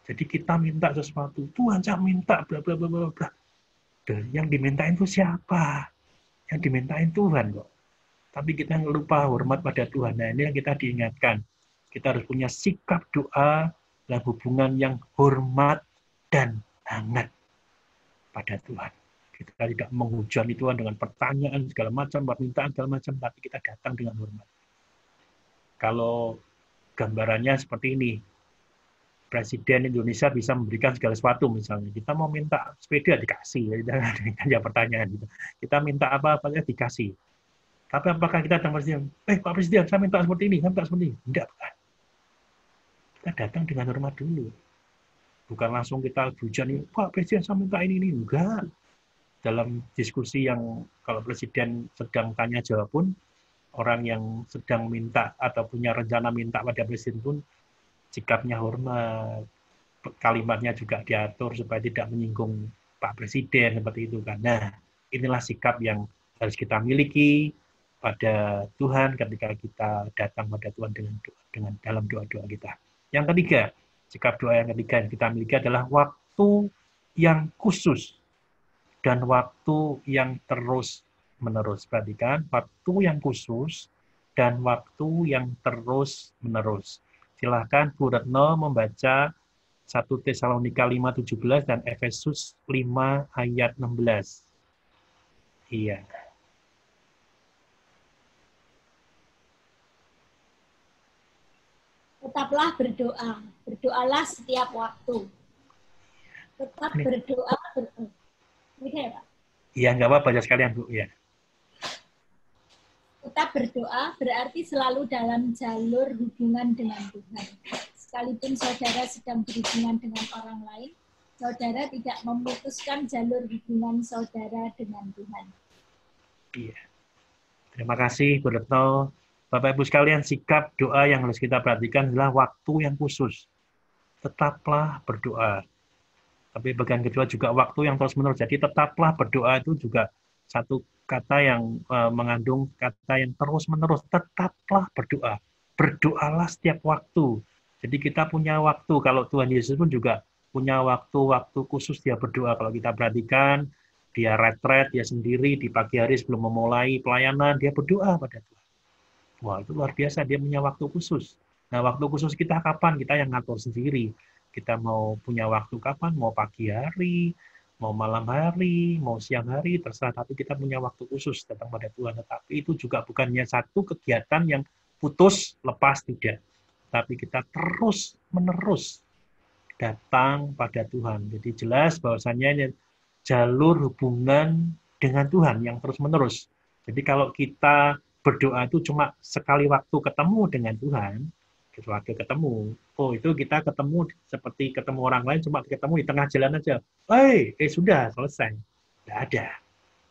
Jadi kita minta sesuatu. Tuhan saya minta bla bla bla bla bla. Dan yang dimintain itu siapa? Yang dimintain Tuhan kok. Tapi kita lupa hormat pada Tuhan. Nah, ini yang kita diingatkan. Kita harus punya sikap doa dan hubungan yang hormat dan hangat pada Tuhan. Kita tidak menghujani Tuhan dengan pertanyaan segala macam, permintaan segala macam, tapi kita datang dengan hormat. Kalau gambarannya seperti ini, Presiden Indonesia bisa memberikan segala sesuatu, misalnya kita mau minta sepeda dikasih, ya pertanyaan gitu. Kita minta apa dikasih. Tapi apakah kita datang Presiden, Pak Presiden, saya minta seperti ini, saya minta seperti ini. Tidak, bukan. Kita datang dengan hormat dulu. Bukan langsung kita hujani, Pak Presiden saya minta ini. Enggak. Dalam diskusi yang kalau Presiden sedang tanya jawab pun, orang yang sedang minta atau punya rencana minta pada Presiden pun sikapnya hormat, kalimatnya juga diatur supaya tidak menyinggung Pak Presiden seperti itu kan. Nah, inilah sikap yang harus kita miliki pada Tuhan ketika kita datang pada Tuhan dengan dalam doa-doa kita. Yang ketiga, sikap doa yang ketiga yang kita miliki adalah waktu yang khusus dan waktu yang terus-menerus. Perhatikan, waktu yang khusus dan waktu yang terus-menerus. Silahkan Bu Retno membaca 1 Tesalonika 5:17 dan Efesus 5 ayat 16. Iya. Tetaplah berdoa, berdoalah setiap waktu. Tetap berdoa, Ini ya, Pak? Iya, nggak apa-apa, baca sekalian, Bu. Ya. Tetap berdoa berarti selalu dalam jalur hubungan dengan Tuhan. Sekalipun saudara sedang berhubungan dengan orang lain, saudara tidak memutuskan jalur hubungan saudara dengan Tuhan. Iya. Terima kasih, Bu Retno. Bapak Ibu sekalian, sikap doa yang harus kita perhatikan adalah waktu yang khusus. Tetaplah berdoa. Tapi bagian kedua juga waktu yang terus-menerus. Jadi tetaplah berdoa itu juga satu kata yang mengandung kata yang terus-menerus. Tetaplah berdoa. Berdoalah setiap waktu. Jadi kita punya waktu. Kalau Tuhan Yesus pun juga punya waktu-waktu khusus dia berdoa. Kalau kita perhatikan, dia retret, dia sendiri di pagi hari sebelum memulai pelayanan, dia berdoa pada Tuhan. Wah, itu luar biasa, dia punya waktu khusus. Nah, waktu khusus kita kapan? Kita yang ngatur sendiri. Kita mau punya waktu kapan? Mau pagi hari, mau malam hari, mau siang hari, terserah. Tapi kita punya waktu khusus datang pada Tuhan. Tetapi itu juga bukannya satu kegiatan yang putus, lepas, tidak. Tapi kita terus-menerus datang pada Tuhan. Jadi jelas bahwasannya jalur hubungan dengan Tuhan yang terus-menerus. Jadi kalau kita berdoa itu cuma sekali waktu ketemu dengan Tuhan, waktu ketemu, oh itu kita ketemu seperti ketemu orang lain, cuma ketemu di tengah jalan aja, sudah selesai, tidak ada.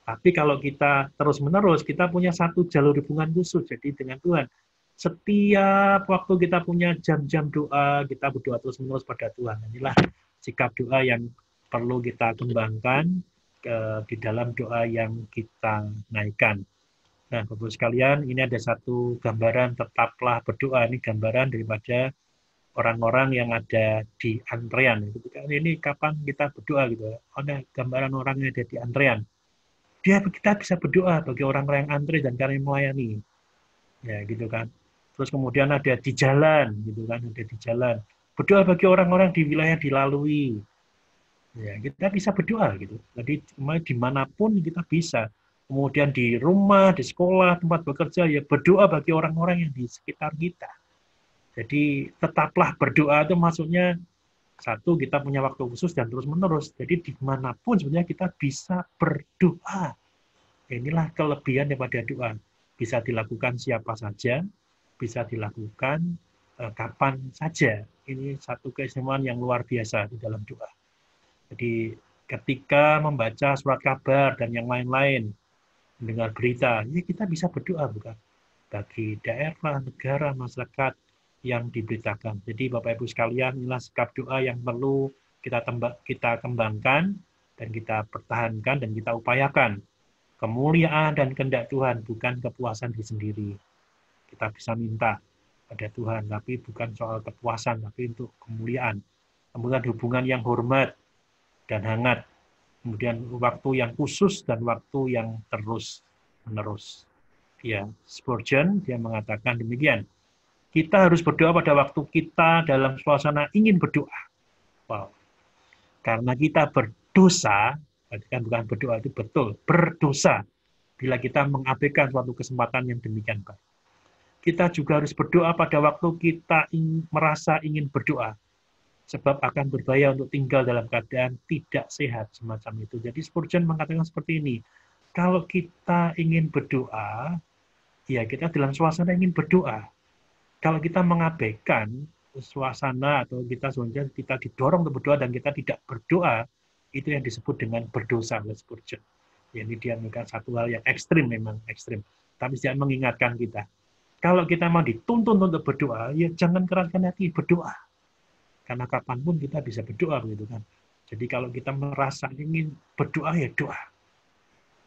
Tapi kalau kita terus-menerus, kita punya satu jalur hubungan khusus, jadi dengan Tuhan. Setiap waktu kita punya jam-jam doa, kita berdoa terus-menerus pada Tuhan. Inilah sikap doa yang perlu kita kembangkan di dalam doa yang kita naikkan. Nah, Bapak sekalian, ini ada satu gambaran tetaplah berdoa. Ini gambaran daripada orang-orang yang ada di antrean. Ini kapan kita berdoa gitu. Ada gambaran orang yang ada di antrean. Kita bisa berdoa bagi orang-orang yang antre dan kami melayani. Ya, gitu kan. Terus kemudian ada di jalan, gitu kan, ada di jalan. Berdoa bagi orang-orang di wilayah dilalui. Ya, kita bisa berdoa gitu. Jadi dimanapun kita bisa. Kemudian di rumah, di sekolah, tempat bekerja, ya berdoa bagi orang-orang yang di sekitar kita. Jadi tetaplah berdoa itu maksudnya satu, kita punya waktu khusus dan terus-menerus. Jadi dimanapun sebenarnya kita bisa berdoa. Inilah kelebihan daripada doa. Bisa dilakukan siapa saja, bisa dilakukan kapan saja. Ini satu keistimewaan yang luar biasa di dalam doa. Jadi ketika membaca surat kabar dan yang lain-lain, mendengar berita, ya kita bisa berdoa bukan? Bagi daerah, negara, masyarakat yang diberitakan. Jadi Bapak Ibu sekalian, inilah sikap doa yang perlu kita kembangkan dan kita pertahankan dan kita upayakan. Kemuliaan dan kehendak Tuhan, bukan kepuasan diri sendiri. Kita bisa minta pada Tuhan, tapi bukan soal kepuasan, tapi untuk kemuliaan. Kemudian hubungan yang hormat dan hangat. Kemudian waktu yang khusus dan waktu yang terus-menerus. Ya, Spurgeon dia mengatakan demikian. Kita harus berdoa pada waktu kita dalam suasana ingin berdoa. Wow. Karena kita berdosa, kan bukan berdoa itu betul, berdosa bila kita mengabaikan suatu kesempatan yang demikian baik. Kita juga harus berdoa pada waktu kita merasa ingin berdoa. Sebab akan berbahaya untuk tinggal dalam keadaan tidak sehat semacam itu. Jadi Spurgeon mengatakan seperti ini, kalau kita ingin berdoa, ya kita dalam suasana ingin berdoa. Kalau kita mengabaikan, suasana atau kita sebenarnya kita didorong untuk berdoa dan kita tidak berdoa, itu yang disebut dengan berdosa oleh Spurgeon. Jadi dia memberikan satu hal yang ekstrim, memang ekstrim. Tapi dia mengingatkan kita, kalau kita mau dituntun untuk berdoa, ya jangan keraskan hati, berdoa. Karena kapanpun kita bisa berdoa, begitu kan. Jadi kalau kita merasa ingin berdoa, ya doa.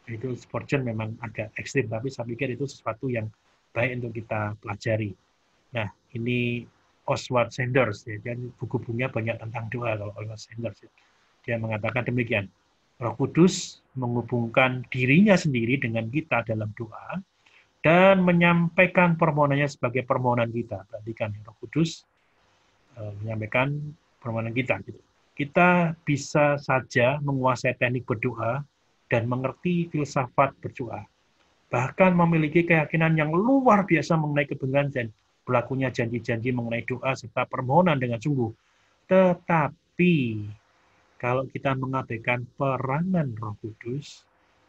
Itu Spurgeon memang agak ekstrim, tapi saya pikir itu sesuatu yang baik untuk kita pelajari. Nah, ini Oswald Sanders, ya, dan buku-bukunya banyak tentang doa kalau Oswald Sanders. Ya. Dia mengatakan demikian, Roh Kudus menghubungkan dirinya sendiri dengan kita dalam doa dan menyampaikan permohonannya sebagai permohonan kita. Perhatikan, Roh Kudus menyampaikan permohonan kita. Gitu. Kita bisa saja menguasai teknik berdoa dan mengerti filsafat berdoa. Bahkan memiliki keyakinan yang luar biasa mengenai kebenaran dan berlakunya janji-janji mengenai doa serta permohonan dengan sungguh. Tetapi kalau kita mengabaikan peranan Roh Kudus,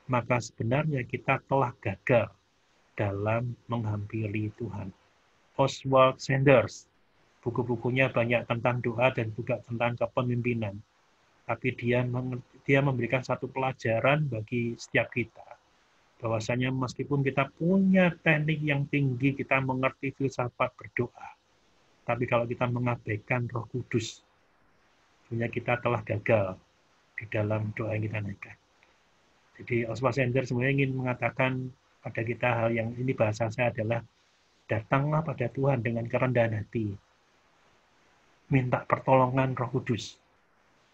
maka sebenarnya kita telah gagal dalam menghampiri Tuhan. Oswald Sanders, buku-bukunya banyak tentang doa dan juga tentang kepemimpinan. Tapi dia memberikan satu pelajaran bagi setiap kita. Bahwasanya meskipun kita punya teknik yang tinggi, kita mengerti filsafat berdoa. Tapi kalau kita mengabaikan Roh Kudus, sebenarnya kita telah gagal di dalam doa yang kita naikkan. Jadi Oswald Sanders sebenarnya ingin mengatakan pada kita hal yang ini bahasa saya adalah datanglah pada Tuhan dengan kerendahan hati. Minta pertolongan Roh Kudus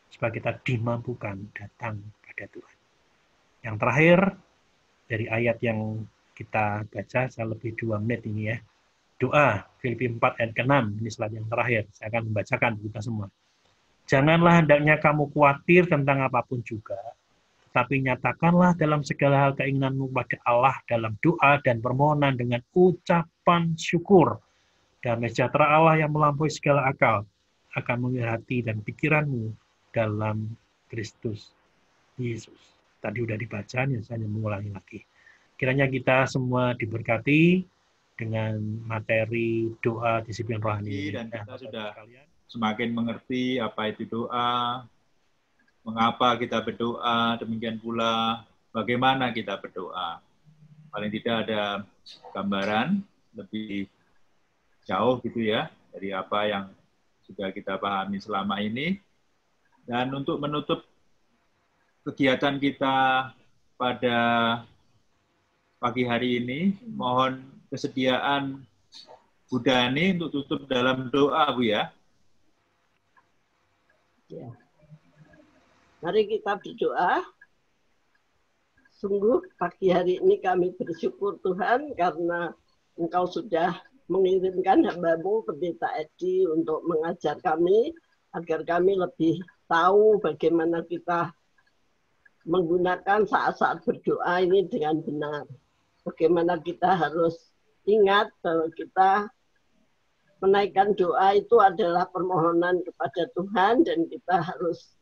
supaya kita dimampukan datang pada Tuhan. Yang terakhir, dari ayat yang kita baca, saya lebih 2 menit ini ya. Doa, Filipi 4 ayat ke-6, ini slide yang terakhir. Saya akan membacakan kita semua. Janganlah hendaknya kamu khawatir tentang apapun juga, tetapi nyatakanlah dalam segala hal keinginanmu kepada Allah dalam doa dan permohonan dengan ucapan syukur. Damai sejahtera Allah yang melampaui segala akal akan mengatur hati dan pikiranmu dalam Kristus Yesus. Tadi sudah dibaca, ya saya mengulangi lagi. Kiranya kita semua diberkati dengan materi doa disiplin rohani. Dan kita sudah semakin mengerti apa itu doa, mengapa kita berdoa, demikian pula bagaimana kita berdoa. Paling tidak ada gambaran lebih jauh gitu ya, dari apa yang sudah kita pahami selama ini. Dan untuk menutup kegiatan kita pada pagi hari ini, mohon kesediaan Bu Dani untuk tutup dalam doa, Bu ya. Ya. Mari kita berdoa. Sungguh pagi hari ini kami bersyukur Tuhan karena Engkau sudah mengirimkan hamba-Mu Pendeta Edi untuk mengajar kami agar kami lebih tahu bagaimana kita menggunakan saat-saat berdoa ini dengan benar. Bagaimana kita harus ingat bahwa kita menaikkan doa itu adalah permohonan kepada Tuhan dan kita harus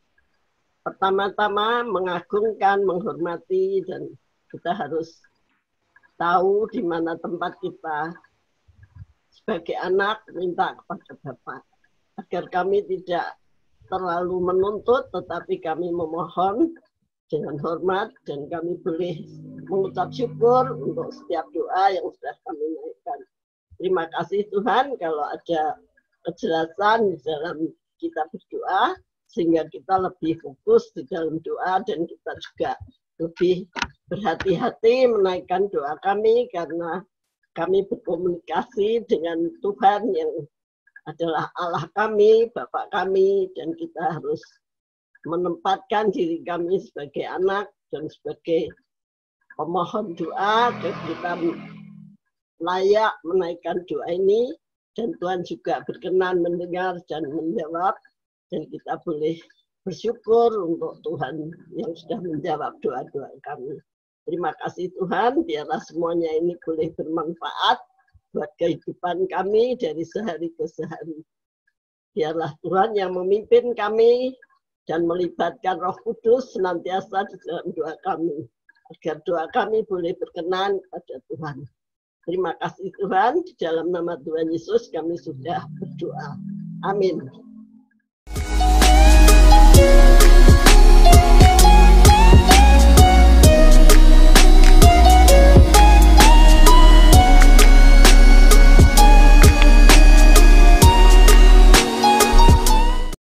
pertama-tama mengagungkan, menghormati, dan kita harus tahu di mana tempat kita sebagai anak minta kepada Bapa. Agar kami tidak terlalu menuntut, tetapi kami memohon dengan hormat dan kami boleh mengucap syukur untuk setiap doa yang sudah kami naikkan. Terima kasih Tuhan kalau ada kejelasan di dalam kita berdoa sehingga kita lebih fokus di dalam doa dan kita juga lebih berhati-hati menaikkan doa kami karena kami berkomunikasi dengan Tuhan yang adalah Allah kami, Bapa kami, dan kita harus menempatkan diri kami sebagai anak dan sebagai pemohon doa dan kita layak menaikkan doa ini dan Tuhan juga berkenan mendengar dan menjawab dan kita boleh bersyukur untuk Tuhan yang sudah menjawab doa-doa kami. Terima kasih Tuhan, biarlah semuanya ini boleh bermanfaat buat kehidupan kami dari sehari ke sehari. Biarlah Tuhan yang memimpin kami dan melibatkan Roh Kudus senantiasa di dalam doa kami, agar doa kami boleh berkenan kepada Tuhan. Terima kasih Tuhan, di dalam nama Tuhan Yesus kami sudah berdoa. Amin.